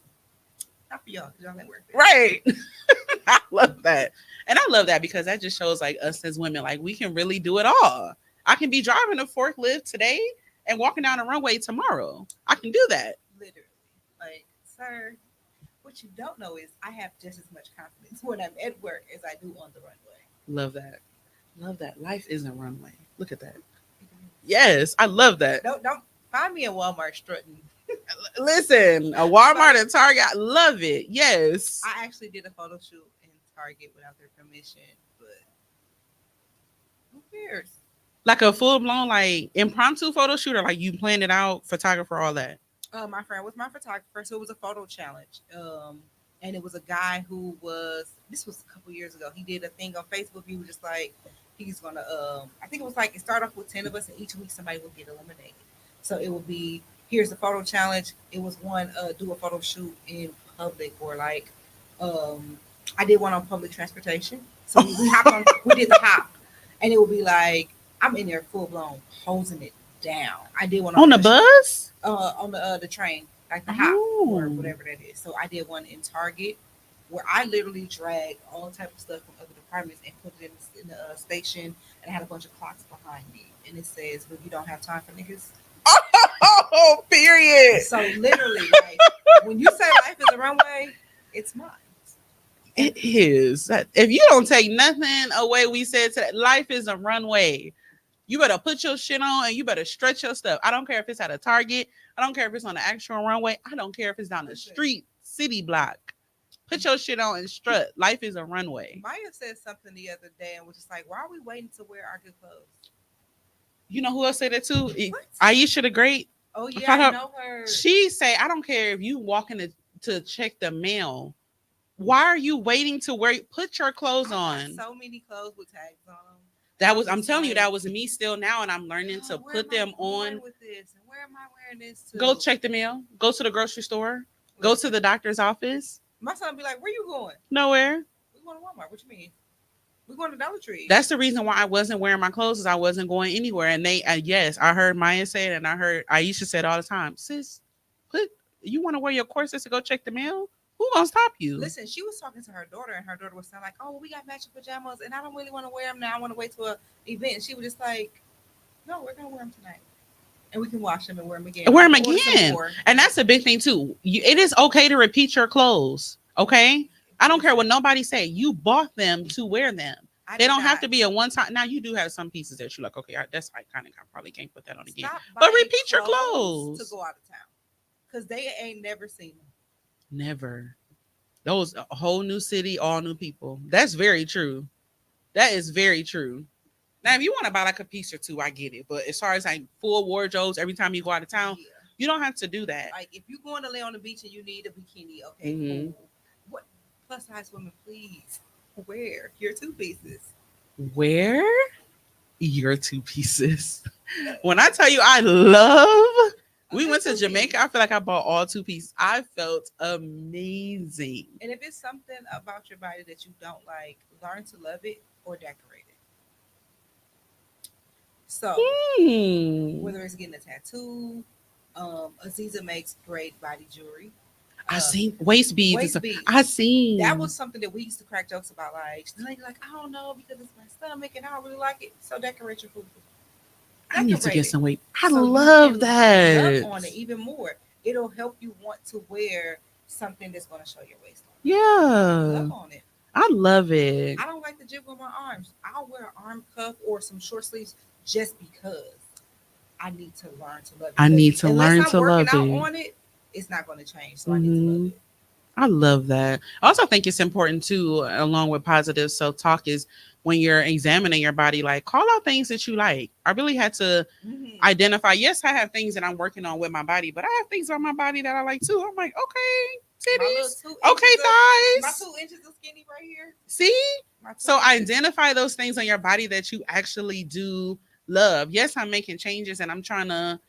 [SPEAKER 2] Not for y'all, because y'all ain't work there.
[SPEAKER 1] Right. I love that. And I love that because that just shows like us as women, like we can really do it all. I can be driving a forklift today and walking down the runway tomorrow. I can do that.
[SPEAKER 2] Literally. Like, sir, what you don't know is I have just as much confidence when I'm at work as I do on the runway.
[SPEAKER 1] Love that. Love that. Life isn't a runway. Look at that. Yes, I love that.
[SPEAKER 2] Don't find me at Walmart strutting.
[SPEAKER 1] Listen, a Walmart and Target, I love it. Yes.
[SPEAKER 2] I actually did a photo shoot in Target without their permission, but who cares?
[SPEAKER 1] Like a full-blown, like, impromptu photo shoot, or like you planned it out, photographer, all that?
[SPEAKER 2] My friend was my photographer, so it was a photo challenge. And it was a guy who this was a couple years ago. He did a thing on Facebook. He was just like, he's going to, I think it was like, it started off with 10 of us, and each week somebody would get eliminated. So it would be, here's the photo challenge. It was one, do a photo shoot in public, or like, I did one on public transportation. So we did the hop, and it would be like, I'm in there full blown hosing it down. I did one
[SPEAKER 1] on the bus,
[SPEAKER 2] on the train, like the hop or whatever that is. So I did one in Target where I literally dragged all type of stuff from other departments and put it in the station, and I had a bunch of clocks behind me, and it says, "Well, you don't have time for niggas."
[SPEAKER 1] Oh, period.
[SPEAKER 2] So literally, like, when you say life is a runway, it's mine.
[SPEAKER 1] It is. If you don't take nothing away, we said today, life is a runway. You better put your shit on and you better stretch your stuff. I don't care if it's at a Target. I don't care if it's on the actual runway. I don't care if it's down the street, city block. Put your shit on and strut. Life is a runway.
[SPEAKER 2] Maya said something the other day and was just like, why are we waiting to wear our good clothes?
[SPEAKER 1] You know who else said that too?
[SPEAKER 2] What?
[SPEAKER 1] Aisha the Great.
[SPEAKER 2] Oh, yeah, I know her.
[SPEAKER 1] She say, I don't care if you walking to check the mail. Why are you waiting to wear? Put your clothes on.
[SPEAKER 2] So many clothes with tags on them.
[SPEAKER 1] I'm
[SPEAKER 2] It's
[SPEAKER 1] telling you,
[SPEAKER 2] like,
[SPEAKER 1] that was me still now, and I'm learning to
[SPEAKER 2] where
[SPEAKER 1] put
[SPEAKER 2] am I
[SPEAKER 1] them
[SPEAKER 2] going
[SPEAKER 1] on.
[SPEAKER 2] with this, and where am I wearing this to?
[SPEAKER 1] Go check the mail. Go to the grocery store. Go to
[SPEAKER 2] Listen,
[SPEAKER 1] the doctor's office.
[SPEAKER 2] my son be like, "Where you going?
[SPEAKER 1] Nowhere.
[SPEAKER 2] We going to Walmart. What you mean? We going to Dollar Tree."
[SPEAKER 1] That's the reason why I wasn't wearing my clothes, is I wasn't going anywhere. And they, yes, I heard Maya say it, and I heard Aisha say it all the time. Sis, put you want to wear your corsets to go check the mail? Who gonna stop you?
[SPEAKER 2] Listen, she was talking to her daughter, and her daughter was saying like, "Oh, well, we got matching pajamas, and I don't really want to wear them now. I want to wait to an event." And she was just like, "No, we're gonna wear them tonight, and we can wash them and wear them again.
[SPEAKER 1] Wear them
[SPEAKER 2] I can order some
[SPEAKER 1] again.
[SPEAKER 2] more."
[SPEAKER 1] And that's a big thing too. It is okay to repeat your clothes. Okay, I don't care what nobody say. You bought them to wear them.
[SPEAKER 2] I
[SPEAKER 1] They
[SPEAKER 2] did
[SPEAKER 1] don't have
[SPEAKER 2] not.
[SPEAKER 1] to be a one time. Now you do have some pieces that you're like, okay, that's iconic. I probably can't put that on again.
[SPEAKER 2] Stop
[SPEAKER 1] But
[SPEAKER 2] buying
[SPEAKER 1] repeat your
[SPEAKER 2] to
[SPEAKER 1] clothes.
[SPEAKER 2] go out of town because they ain't never seen them.
[SPEAKER 1] Never. Those a whole new city, all new people. That's very true. That is very true. Now, if you want to buy like a piece or two, I get it. But as far as like full wardrobes every time you go out of town,
[SPEAKER 2] Yeah.
[SPEAKER 1] you don't have to do that.
[SPEAKER 2] Like if you're going to lay on the beach and you need a bikini, okay,
[SPEAKER 1] Mhm.
[SPEAKER 2] cool. What plus size women, please wear your two pieces.
[SPEAKER 1] Wear your two pieces. When I tell you I love, we went to
[SPEAKER 2] two-piece.
[SPEAKER 1] Jamaica. I feel like I bought all two pieces. I felt amazing.
[SPEAKER 2] And if it's something about your body that you don't like, learn to love it or decorate it. So whether it's getting a tattoo, Aziza makes great body jewelry.
[SPEAKER 1] I seen waist beads.
[SPEAKER 2] Waist beads.
[SPEAKER 1] I seen
[SPEAKER 2] That was something that we used to crack jokes about. Like, the lady like, I don't know because it's my stomach and I don't really like it. So decorate your food.
[SPEAKER 1] I need to
[SPEAKER 2] Decorate
[SPEAKER 1] get
[SPEAKER 2] it.
[SPEAKER 1] some weight. I
[SPEAKER 2] So you
[SPEAKER 1] love
[SPEAKER 2] can
[SPEAKER 1] that.
[SPEAKER 2] love on it even more. It'll help you want to wear something that's going to show your waistline.
[SPEAKER 1] Yeah,
[SPEAKER 2] Love on it.
[SPEAKER 1] I love it.
[SPEAKER 2] I don't like to jiggle my arms. I'll wear an arm cuff or some short sleeves just because I need to learn to love it.
[SPEAKER 1] I need to
[SPEAKER 2] Unless
[SPEAKER 1] learn
[SPEAKER 2] I'm
[SPEAKER 1] to
[SPEAKER 2] working
[SPEAKER 1] love
[SPEAKER 2] out
[SPEAKER 1] it.
[SPEAKER 2] on it, it's not going to change. So I need to love it.
[SPEAKER 1] I love that. I also think it's important too, along with positive self-talk, is when you're examining your body, like call out things that you like. I really had to identify. Yes, I have things that I'm working on with my body, but I have things on my body that I like too. I'm like, okay,
[SPEAKER 2] My little
[SPEAKER 1] titties,
[SPEAKER 2] 2
[SPEAKER 1] okay,
[SPEAKER 2] inches of- My
[SPEAKER 1] thighs.
[SPEAKER 2] 2 inches of skinny right here.
[SPEAKER 1] See?
[SPEAKER 2] My 2
[SPEAKER 1] So
[SPEAKER 2] inches.
[SPEAKER 1] identify those things on your body that you actually do love. Yes, I'm making changes and I'm trying to,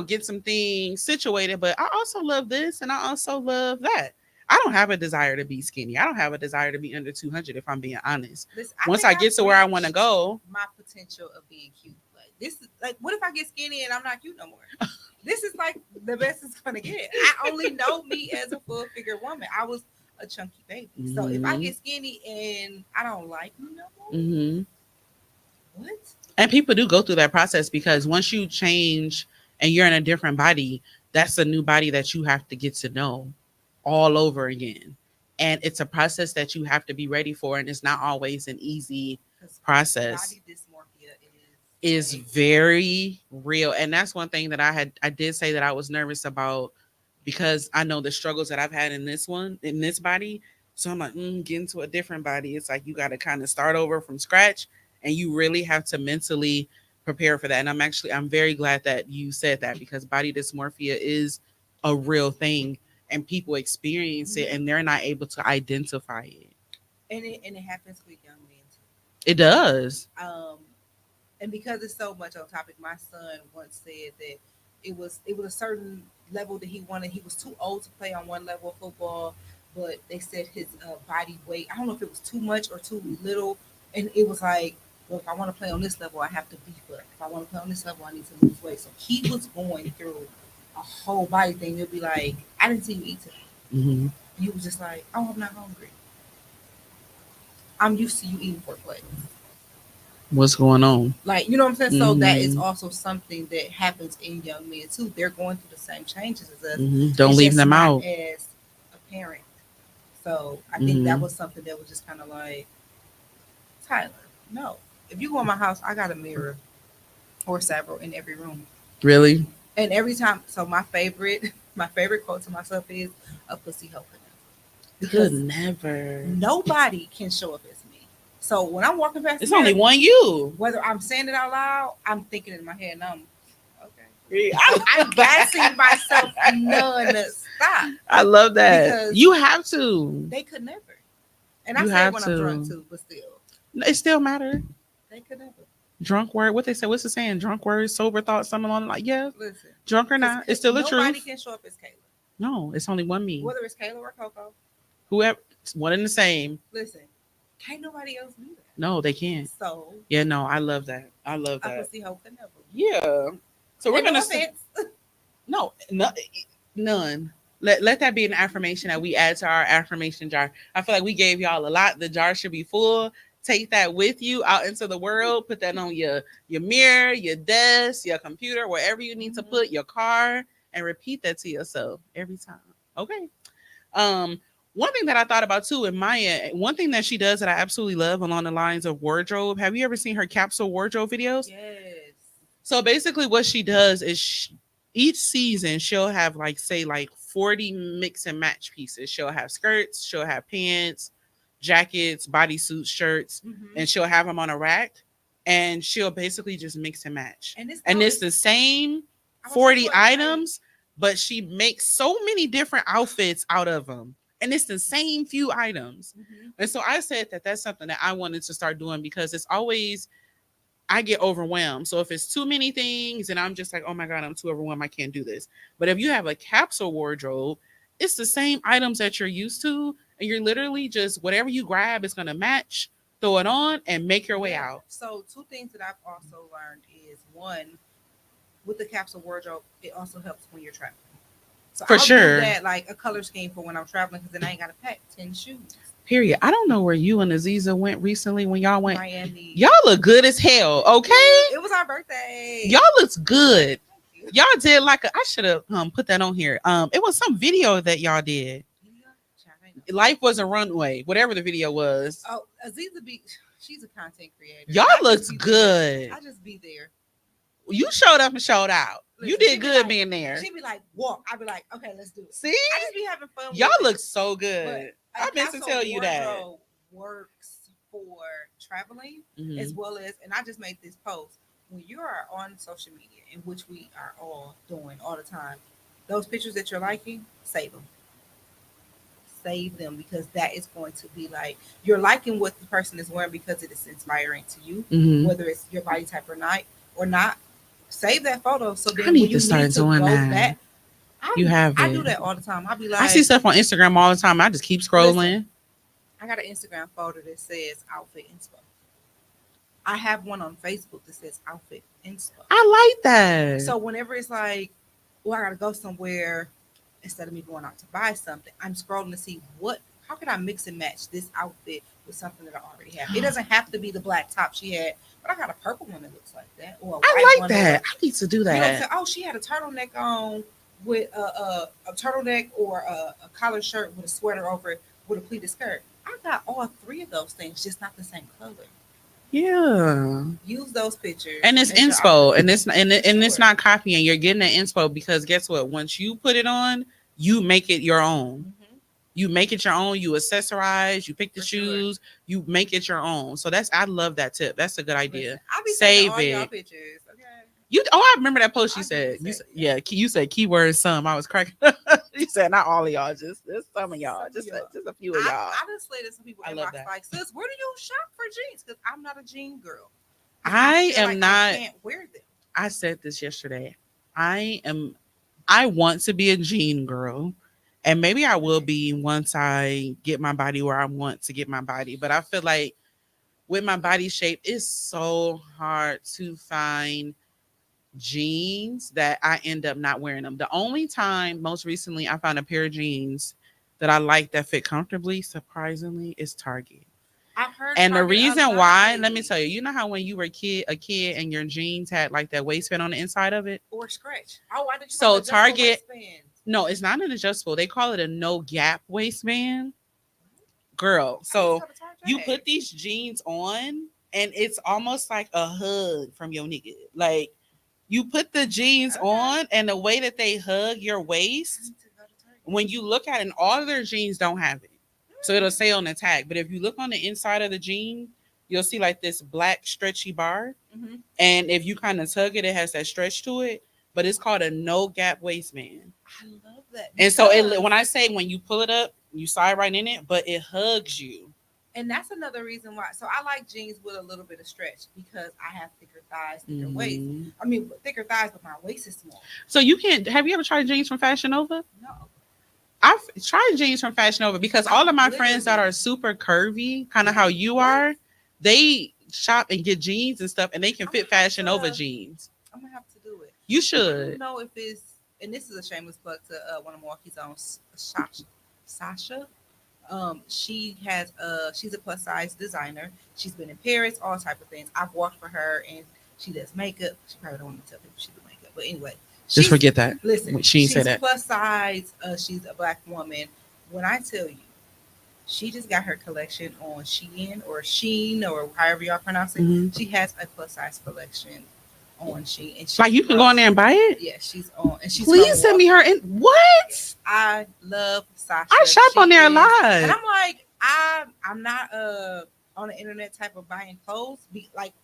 [SPEAKER 1] get some things situated, but I also love this and I also love that. I don't have a desire to be skinny. I don't have a desire to be under 200 if I'm being honest.
[SPEAKER 2] Listen,
[SPEAKER 1] Once
[SPEAKER 2] think
[SPEAKER 1] I get
[SPEAKER 2] I've
[SPEAKER 1] to where I want to
[SPEAKER 2] reached
[SPEAKER 1] go,
[SPEAKER 2] my potential of being cute. Like this is like, what if I get skinny and I'm not cute no more? This is like the best it's gonna get. I only know me as a full figure woman. I was a chunky baby. So if I
[SPEAKER 1] Mhm.
[SPEAKER 2] get skinny and I don't like me no more,
[SPEAKER 1] mhm.
[SPEAKER 2] what?
[SPEAKER 1] And people do go through that process because once you change and you're in a different body, that's a new body that you have to get to know all over again. And it's a process that you have to be ready for. And it's not always an easy
[SPEAKER 2] 'Cause
[SPEAKER 1] process.
[SPEAKER 2] body dysmorphia
[SPEAKER 1] Is very real. And that's one thing that I did say that I was nervous about because I know the struggles that I've had in this body. So I'm like, getting to a different body. It's like you got to kind of start over from scratch and you really have to mentally prepare for that. And I'm very glad that you said that because body dysmorphia is a real thing and people experience it and they're not able to identify it.
[SPEAKER 2] and it happens with young men too.
[SPEAKER 1] It does.
[SPEAKER 2] And because it's so much on topic, my son once said that it was a certain level that he wanted. He was too old to play on one level of football, but they said his body weight. I don't know if it was too much or too little, and it was like, well, if I want to play on this level, I have to beef up. If I want to play on this level, I need to lose weight. So he was going through a whole body thing. It'd be like, I didn't see you eat today.
[SPEAKER 1] Mm-hmm.
[SPEAKER 2] You was just like, oh, I'm not hungry. I'm used to you eating 4 plates.
[SPEAKER 1] What's going on?
[SPEAKER 2] Like, you know what I'm saying? So that is
[SPEAKER 1] Mhm.
[SPEAKER 2] also something that happens in young men too. They're going through the same changes as us.
[SPEAKER 1] Don't
[SPEAKER 2] It's
[SPEAKER 1] leave
[SPEAKER 2] just
[SPEAKER 1] them
[SPEAKER 2] not
[SPEAKER 1] out.
[SPEAKER 2] as apparent. So I think that
[SPEAKER 1] Mhm.
[SPEAKER 2] was something that was just kind of like, Tyler, no. If you go in my house, I got a mirror or several in every room.
[SPEAKER 1] Really?
[SPEAKER 2] And every time, so my favorite quote to myself is a pussy hoe could never. Because
[SPEAKER 1] Could never.
[SPEAKER 2] nobody can show up as me. So when I'm walking past
[SPEAKER 1] It's
[SPEAKER 2] the
[SPEAKER 1] only
[SPEAKER 2] mirror,
[SPEAKER 1] one you.
[SPEAKER 2] whether I'm saying it out loud, I'm thinking it in my head and I'm okay.
[SPEAKER 1] I
[SPEAKER 2] I'm gassing myself non-stop.
[SPEAKER 1] I love that.
[SPEAKER 2] Because
[SPEAKER 1] You have to.
[SPEAKER 2] They could never. And I
[SPEAKER 1] You
[SPEAKER 2] say
[SPEAKER 1] have
[SPEAKER 2] it when I'm drunk
[SPEAKER 1] to.
[SPEAKER 2] too, but still.
[SPEAKER 1] It still matter.
[SPEAKER 2] They could never.
[SPEAKER 1] Drunk word, what they say, what's the saying? Drunk word, sober thought, something along like, yeah,
[SPEAKER 2] Listen,
[SPEAKER 1] drunk or not, it's still the
[SPEAKER 2] nobody
[SPEAKER 1] truth.
[SPEAKER 2] can show up as Kayla.
[SPEAKER 1] No, it's only one me.
[SPEAKER 2] Whether it's Kayla or Coco.
[SPEAKER 1] Whoever, it's one and the same.
[SPEAKER 2] Listen, can't nobody else do that.
[SPEAKER 1] No, they can't.
[SPEAKER 2] So
[SPEAKER 1] Yeah, no, I love that. I love
[SPEAKER 2] I
[SPEAKER 1] that.
[SPEAKER 2] would see hope could never.
[SPEAKER 1] Yeah. So we're
[SPEAKER 2] And
[SPEAKER 1] gonna
[SPEAKER 2] no offense.
[SPEAKER 1] none. Let that be an affirmation that we add to our affirmation jar. I feel like we gave y'all a lot. The jar should be full. Take that with you out into the world. Put that on your mirror, your desk, your computer, wherever you need to put your car, and repeat that to yourself every time. Okay. One thing that I thought about too in Maya, one thing that she does that I absolutely love along the lines of wardrobe. Have you ever seen her capsule wardrobe videos?
[SPEAKER 2] Yes.
[SPEAKER 1] So basically, what she does is each season she'll have like 40 mix and match pieces. She'll have skirts, she'll have pants, jackets, bodysuits, shirts, and she'll have them on a rack. And she'll basically just mix and match. And it's the same 40 items, but she makes so many different outfits out of them. And it's the same few items. And so I said that that's something that I wanted to start doing because it's always, I get overwhelmed. So if it's too many things and I'm just like, oh my God, I'm too overwhelmed, I can't do this. But if you have a capsule wardrobe, it's the same items that you're used to. And you're literally just, whatever you grab is going to match, throw it on and make your way out.
[SPEAKER 2] So 2 things that I've also learned is, one, with the capsule wardrobe, it also helps when you're traveling. So
[SPEAKER 1] For
[SPEAKER 2] I'll
[SPEAKER 1] sure.
[SPEAKER 2] do that like a color scheme for when I'm traveling, because then I ain't got to pack 10 shoes.
[SPEAKER 1] Period. I don't know where you and Aziza went recently when y'all went.
[SPEAKER 2] Miami.
[SPEAKER 1] Y'all look good as hell. Okay.
[SPEAKER 2] It was our birthday.
[SPEAKER 1] Y'all looks good. Y'all did like I should have put that on here. It was some video that y'all did. Life was a runway, whatever the video was.
[SPEAKER 2] Oh, Aziza she's a content creator.
[SPEAKER 1] Y'all looks good.
[SPEAKER 2] I just be there.
[SPEAKER 1] You showed up and showed out.
[SPEAKER 2] Listen,
[SPEAKER 1] you did good
[SPEAKER 2] like,
[SPEAKER 1] being there.
[SPEAKER 2] She'd be like, walk. I'd be like, okay, let's do it.
[SPEAKER 1] See?
[SPEAKER 2] I just be having fun.
[SPEAKER 1] Y'all
[SPEAKER 2] with
[SPEAKER 1] look
[SPEAKER 2] it.
[SPEAKER 1] so good. I meant to tell you that.
[SPEAKER 2] Works for traveling as well as, and I just made this post. When you are on social media, in which we are all doing all the time, those pictures that you're liking, save them. Save them, because that is going to be like, you're liking what the person is wearing because it is inspiring to you, whether it's your body type or not. Save that photo. So then
[SPEAKER 1] I need to start doing that.
[SPEAKER 2] I do that all the time. I'll be like,
[SPEAKER 1] I see stuff on Instagram all the time. I just keep scrolling.
[SPEAKER 2] Listen, I got an Instagram folder that says outfit inspo. I have one on Facebook that says outfit inspo.
[SPEAKER 1] I like that.
[SPEAKER 2] So whenever it's like, well, I gotta go somewhere, instead of me going out to buy something, I'm scrolling to see how can I mix and match this outfit with something that I already have. It doesn't have to be the black top she had, but I got a purple one that looks like that. Or a white
[SPEAKER 1] I like
[SPEAKER 2] one
[SPEAKER 1] that. I need to do that.
[SPEAKER 2] You know what I'm saying? Oh, she had a turtleneck on with a turtleneck or a collar shirt with a sweater over it with a pleated skirt. I got all 3 of those things, just not the same color.
[SPEAKER 1] Yeah.
[SPEAKER 2] Use those pictures.
[SPEAKER 1] And it's inspo, and it's not copying. You're getting an inspo because guess what? Once you put it on, you make it your own. You make it your own. You accessorize. You pick the shoes. Sure. You make it your own. So I love that tip. That's a good idea.
[SPEAKER 2] I'll be
[SPEAKER 1] Save
[SPEAKER 2] all
[SPEAKER 1] it.
[SPEAKER 2] y'all pictures. Okay.
[SPEAKER 1] I remember that post you said. You said keyword some. I was cracking. You said not all of y'all, just some of y'all, just a few of y'all.
[SPEAKER 2] I just slated some people inbox like, sis, where do you shop for jeans? Because I'm not a jean girl.
[SPEAKER 1] I am not.
[SPEAKER 2] I can't wear them.
[SPEAKER 1] I said this yesterday. I want to be a jean girl. And maybe I will be once I get my body where I want to get my body. But I feel like with my body shape, it's so hard to find jeans that I end up not wearing them. The only time most recently I found a pair of jeans that I like that fit comfortably, surprisingly, is Target.
[SPEAKER 2] I've heard.
[SPEAKER 1] And the reason why, let me tell you, you know how when you were a kid and your jeans had like that waistband on the inside of it?
[SPEAKER 2] Or stretch. Oh, I didn't.
[SPEAKER 1] So Target, no, it's not an adjustable. They call it a no gap waistband. Girl, so you put these jeans on and it's almost like a hug from your nigga. Like, you put the jeans on and the way that they hug your waist, when you look at it, and all of their jeans don't have it. So it'll say on the tag. But if you look on the inside of the jean, you'll see like this black stretchy bar. And if you kind of tug it, it has that stretch to it. But it's called a no gap waistband. I love that. And so when I say when you pull it up, you slide right in it, but it hugs you.
[SPEAKER 2] And that's another reason why. So I like jeans with a little bit of stretch because I have thicker thighs, thicker waist.
[SPEAKER 1] Mhm.
[SPEAKER 2] I mean, thicker thighs, but my waist is small.
[SPEAKER 1] So you can't. Have you ever tried jeans from Fashion Nova?
[SPEAKER 2] No,
[SPEAKER 1] I've tried jeans from Fashion Nova because all of my friends that
[SPEAKER 2] Literally.
[SPEAKER 1] are super curvy, kind of how you
[SPEAKER 2] What?
[SPEAKER 1] are, they shop and get jeans and stuff, and they can
[SPEAKER 2] I'm
[SPEAKER 1] fit
[SPEAKER 2] gonna have
[SPEAKER 1] Fashion
[SPEAKER 2] to-
[SPEAKER 1] Nova jeans.
[SPEAKER 2] I'm gonna have to do it.
[SPEAKER 1] You
[SPEAKER 2] I don't
[SPEAKER 1] should.
[SPEAKER 2] know if it's, and this is a shameless plug to one of Milwaukee's own, Sasha. Sasha. She's a plus size designer. She's been in Paris, all type of things. I've worked for her, and she does makeup. She probably don't want to tell people she does makeup, but anyway,
[SPEAKER 1] Just
[SPEAKER 2] she's-
[SPEAKER 1] forget that.
[SPEAKER 2] Listen,
[SPEAKER 1] She ain't
[SPEAKER 2] she's
[SPEAKER 1] say that.
[SPEAKER 2] plus size. She's a black woman. When I tell you, she just got her collection on Shein or Sheen or however y'all pronounce it.
[SPEAKER 1] Mhm.
[SPEAKER 2] She has a plus size collection on Shein, and
[SPEAKER 1] Like you can go in there and buy it.
[SPEAKER 2] Yeah, she's on, and she's.
[SPEAKER 1] Please
[SPEAKER 2] from
[SPEAKER 1] send me her. In what?
[SPEAKER 2] I love Sasha.
[SPEAKER 1] I shop
[SPEAKER 2] She
[SPEAKER 1] on there a
[SPEAKER 2] is-
[SPEAKER 1] lot.
[SPEAKER 2] and I'm like, I'm not on the internet type of buying clothes. Like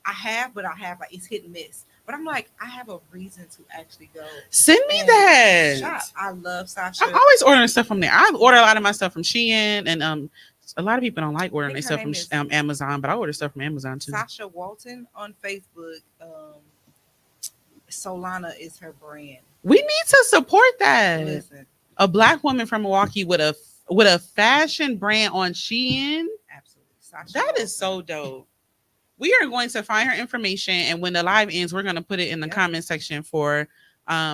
[SPEAKER 2] I have, but I have like it's hit and miss. But I'm like, I have a reason to actually go
[SPEAKER 1] Send me
[SPEAKER 2] and
[SPEAKER 1] that.
[SPEAKER 2] shop. I love Sasha.
[SPEAKER 1] I'm always ordering stuff from there. I order a lot of my stuff from Shein, and a lot of people don't like ordering
[SPEAKER 2] I
[SPEAKER 1] their
[SPEAKER 2] think
[SPEAKER 1] stuff
[SPEAKER 2] her
[SPEAKER 1] from
[SPEAKER 2] name is-
[SPEAKER 1] Amazon, but I order stuff from Amazon too.
[SPEAKER 2] Sasha Walton on Facebook. Solana is her brand.
[SPEAKER 1] We need to support that.
[SPEAKER 2] Listen,
[SPEAKER 1] A black woman from Milwaukee with a fashion brand on Shein.
[SPEAKER 2] absolutely. Sasha
[SPEAKER 1] That
[SPEAKER 2] Walton.
[SPEAKER 1] is so dope. We are going to find her information, and when the live ends, we're going to put it in the
[SPEAKER 2] Yep.
[SPEAKER 1] comment section for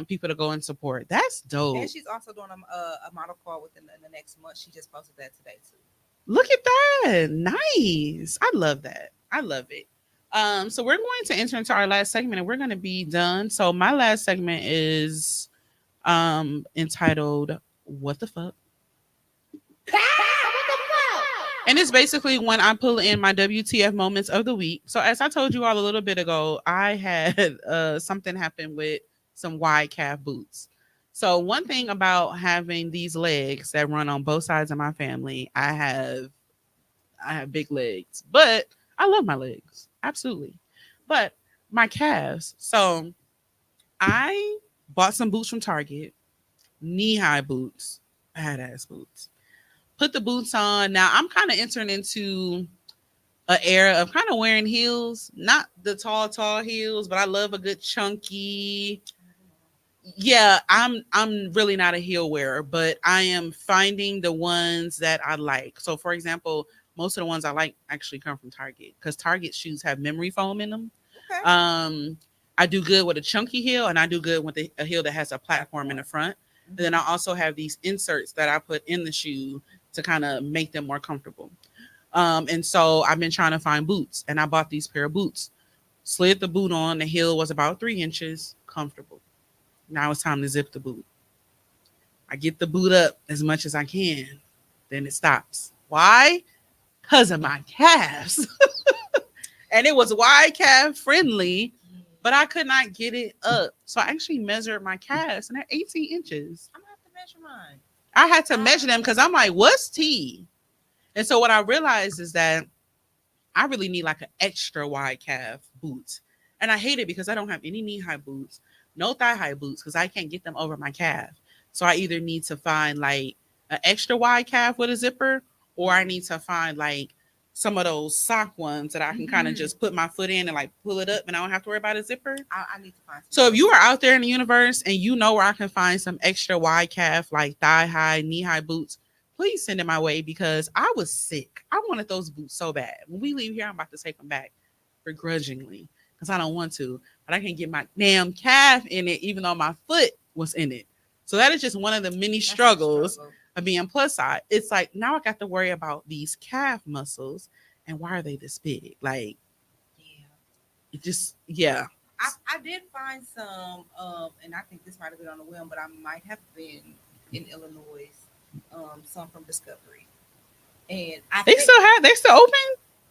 [SPEAKER 1] people to go and support. That's dope.
[SPEAKER 2] And she's also doing a model call within the next month. She just posted that today too.
[SPEAKER 1] Look at that. Nice. I love that. I love it. So we're going to enter into our last segment and we're going to be done. So my last segment is entitled What the Fuck? And it's basically when I pull in my WTF moments of the week. So as I told you all a little bit ago, I had something happen with some wide calf boots. So one thing about having these legs that run on both sides of my family, I have big legs, but I love my legs. Absolutely. But my calves. So I bought some boots from Target, knee-high boots, badass boots. Put the boots on. Now I'm kind of entering into an era of kind of wearing heels, not the tall heels, but I love a good chunky. Yeah, I'm really not a heel wearer, but I am finding the ones that I like. So for example, most of the ones I like actually come from Target because Target shoes have memory foam in them.
[SPEAKER 2] Okay.
[SPEAKER 1] I do good with a chunky heel, and I do good with a heel that has a platform in the front. And then I also have these inserts that I put in the shoe to kind of make them more comfortable. And so I've been trying to find boots, and I bought these pair of boots. Slid the boot on. The heel was about 3 inches, comfortable. Now it's time to zip the boot. I get the boot up as much as I can. Then it stops. Why? Because of my calves. And it was wide calf friendly, but I could not get it up. So I actually measured my calves, and they're 18 inches.
[SPEAKER 2] I'm gonna have to measure mine.
[SPEAKER 1] I had to measure them because I'm like, what's T? And so what I realized is that I really need like an extra wide calf boot. And I hate it because I don't have any knee-high boots, no thigh-high boots, because I can't get them over my calf. So I either need to find like an extra wide calf with a zipper, or I need to find like some of those sock ones that I can kind of just put my foot in and like pull it up, and I don't have to worry about a zipper.
[SPEAKER 2] I need to find.
[SPEAKER 1] So if you are out there in the universe and you know where I can find some extra wide calf, like thigh high, knee high boots, please send it my way because I was sick. I wanted those boots so bad. When we leave here, I'm about to take them back begrudgingly because I don't want to, but I can get my damn calf in it, even though my foot was in it. So that is just one of the many
[SPEAKER 2] That's a
[SPEAKER 1] struggles
[SPEAKER 2] struggle.
[SPEAKER 1] of being plus size. It's like now I got to worry about these calf muscles and why are they this big? Like,
[SPEAKER 2] Yeah.
[SPEAKER 1] it just, yeah.
[SPEAKER 2] I did find some, and I think this might have been on the whim, but I might have been in Illinois. Some from Discovery, and
[SPEAKER 1] They're still open?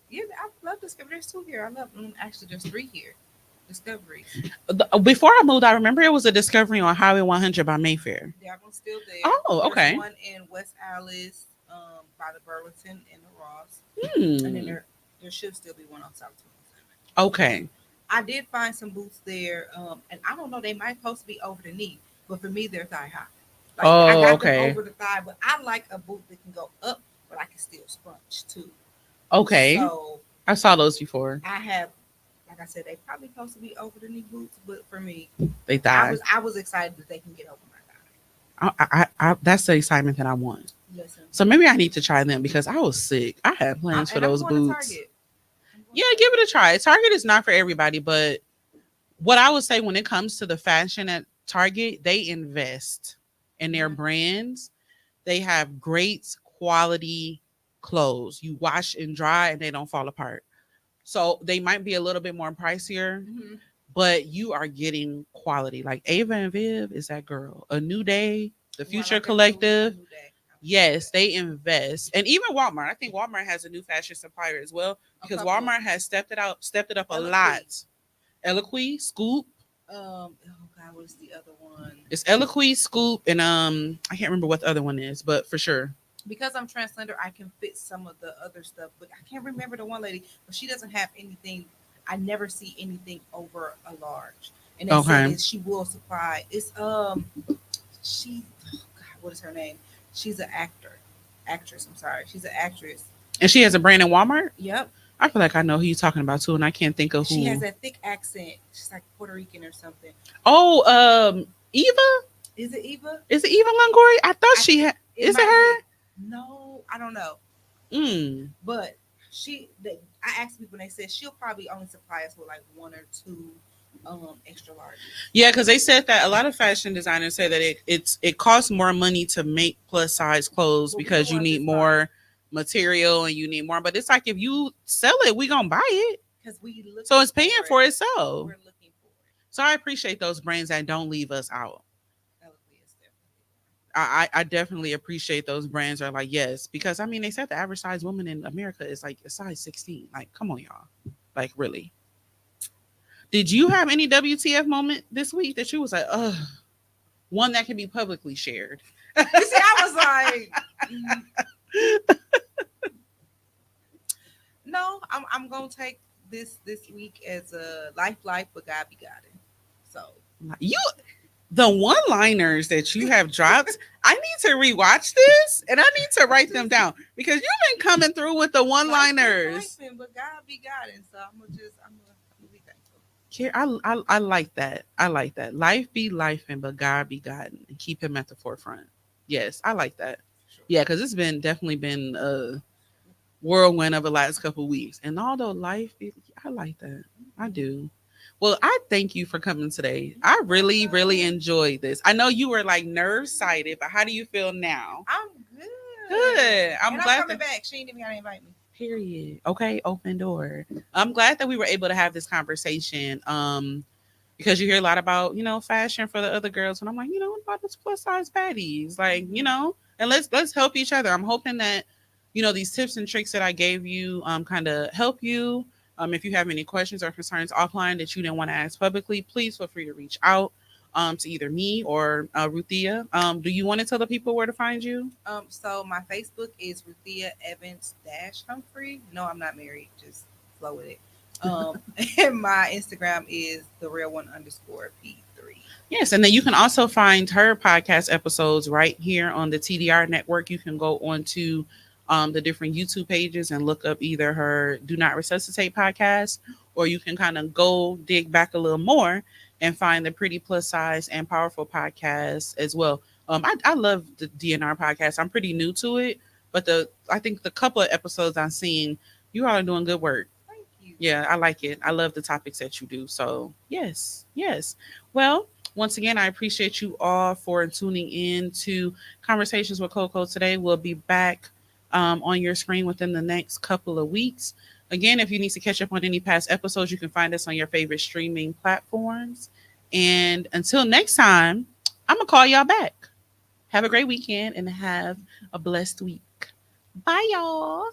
[SPEAKER 2] Yeah, I love Discovery. There's 2 here. I love them. Actually, there's 3 here. Discovery.
[SPEAKER 1] Before I moved, I remember it was a Discovery on Highway 100 by Mayfair.
[SPEAKER 2] They are still there.
[SPEAKER 1] Oh, okay.
[SPEAKER 2] There's one in West Alice, by the Burlington and the Ross, and then there should still be one on South 27.
[SPEAKER 1] Okay.
[SPEAKER 2] I did find some boots there, and I don't know. They might supposed to be over the knee, but for me, they're thigh high. I got them
[SPEAKER 1] okay.
[SPEAKER 2] over the thigh, but I like a boot that can go up, but I can still scrunch too.
[SPEAKER 1] Okay.
[SPEAKER 2] So
[SPEAKER 1] I saw those before.
[SPEAKER 2] I have, like I said, they probably supposed to be over the knee boots, but for me,
[SPEAKER 1] They
[SPEAKER 2] I
[SPEAKER 1] died.
[SPEAKER 2] was excited that they can get over my thigh.
[SPEAKER 1] That's the excitement that I want.
[SPEAKER 2] Listen,
[SPEAKER 1] So maybe I need to try them because I was sick. I had plans for
[SPEAKER 2] and I'm
[SPEAKER 1] those
[SPEAKER 2] going to
[SPEAKER 1] boots.
[SPEAKER 2] Target. I'm going
[SPEAKER 1] Yeah,
[SPEAKER 2] to
[SPEAKER 1] give it a try. Target is not for everybody, but what I would say when it comes to the fashion at Target, they invest in their
[SPEAKER 2] Mhm.
[SPEAKER 1] brands. They have great quality clothes. You wash and dry and they don't fall apart. So they might be a little bit more pricier,
[SPEAKER 2] Mhm.
[SPEAKER 1] but you are getting quality. Like Ava and Viv is that girl. A New Day, the
[SPEAKER 2] Ooh, I
[SPEAKER 1] Future
[SPEAKER 2] like a
[SPEAKER 1] Collective.
[SPEAKER 2] new day.
[SPEAKER 1] Yes, they invest. And even Walmart. I think Walmart has a new fashion supplier as well
[SPEAKER 2] A
[SPEAKER 1] because
[SPEAKER 2] couple.
[SPEAKER 1] Walmart has stepped it up a
[SPEAKER 2] Eloquii.
[SPEAKER 1] lot. Eloquii, Scoop.
[SPEAKER 2] Oh God, what is the other one?
[SPEAKER 1] It's Eloquii, Scoop, and I can't remember what the other one is, but for sure.
[SPEAKER 2] Because I'm transgender, I can fit some of the other stuff, but I can't remember the one lady. But she doesn't have anything. I never see anything over a large. And they said
[SPEAKER 1] Okay.
[SPEAKER 2] is she will supply. It's she. Oh God, what is her name? She's an actress. I'm sorry, she's an actress.
[SPEAKER 1] And she has a brand in Walmart.
[SPEAKER 2] Yep,
[SPEAKER 1] I feel like I know who you're talking about too, and I can't think of who.
[SPEAKER 2] she has that thick accent. She's like Puerto Rican or something.
[SPEAKER 1] Oh, Eva.
[SPEAKER 2] Is it Eva?
[SPEAKER 1] Is it Eva Longoria? I thought she had. Is it
[SPEAKER 2] might
[SPEAKER 1] her?
[SPEAKER 2] be. No, I don't know.
[SPEAKER 1] Mm.
[SPEAKER 2] But I asked people, and they said she'll probably only supply us with like one or two extra large.
[SPEAKER 1] Yeah, because they said that a lot of fashion designers say that it costs more money to make plus size clothes
[SPEAKER 2] But we
[SPEAKER 1] because
[SPEAKER 2] the
[SPEAKER 1] you
[SPEAKER 2] ones
[SPEAKER 1] need
[SPEAKER 2] that's
[SPEAKER 1] more material and you need more. But it's like if you sell it, we gonna buy it.
[SPEAKER 2] because we look.
[SPEAKER 1] So it's paying for itself.
[SPEAKER 2] We're looking for it.
[SPEAKER 1] So I appreciate those brands that don't leave us out.
[SPEAKER 2] Eloquii is definitely
[SPEAKER 1] I definitely appreciate those brands are like, yes, because I mean they said the average size woman in America is like a size 16. Like, come on, y'all. Like, really. Did you have any WTF moment this week that you was like, ugh, one that can be publicly shared?
[SPEAKER 2] You see, I was like, no, I'm gonna take this week as a life, but God be God. So
[SPEAKER 1] You the one-liners that you have dropped, I need to rewatch this and I need to write them down because you've been coming through with the one-liners.
[SPEAKER 2] life, but God be God, and so I'm gonna be thankful.
[SPEAKER 1] I like that. I like that. Life be life and but God be God and keep him at the forefront. Yes, I like that.
[SPEAKER 2] Sure.
[SPEAKER 1] Yeah, because it's been definitely been a whirlwind of the last couple of weeks. And although life be, I like that. I do. Well, I thank you for coming today. I really, really enjoyed this. I know you were like nerve sighted, but how do you feel now?
[SPEAKER 2] I'm good.
[SPEAKER 1] Good. I'm
[SPEAKER 2] and
[SPEAKER 1] glad
[SPEAKER 2] I'm coming
[SPEAKER 1] that-
[SPEAKER 2] back. She ain't even gotta invite me.
[SPEAKER 1] Period. Okay, open door. I'm glad that we were able to have this conversation. Because you hear a lot about, fashion for the other girls. And I'm like, what about those plus size baddies? Like, and let's help each other. I'm hoping that, these tips and tricks that I gave you kind of help you. If you have any questions or concerns offline that you didn't want to ask publicly, please feel free to reach out to either me or Ruthia. Do you want to tell the people where to find you?
[SPEAKER 2] So my Facebook is Ruthia Evans Humphrey. No, I'm not married. Just flow with it. And my Instagram is _P3.
[SPEAKER 1] Yes, and then you can also find her podcast episodes right here on the TDR network. You can go on to the different YouTube pages and look up either her Do Not Resuscitate podcast, or you can kind of go dig back a little more and find the Pretty Plus Size and Powerful podcast as well. I love the DNR podcast. I'm pretty new to it, but I think the couple of episodes I'm seeing, you all are doing good work.
[SPEAKER 2] Thank you.
[SPEAKER 1] Yeah, I like it. I love the topics that you do. So yes. Well, once again, I appreciate you all for tuning in to Conversations with Coco today. We'll be back on your screen within the next couple of weeks. Again, if you need to catch up on any past episodes, you can find us on your favorite streaming platforms. And until next time, I'm going to call y'all back. Have a great weekend and have a blessed week. Bye, y'all.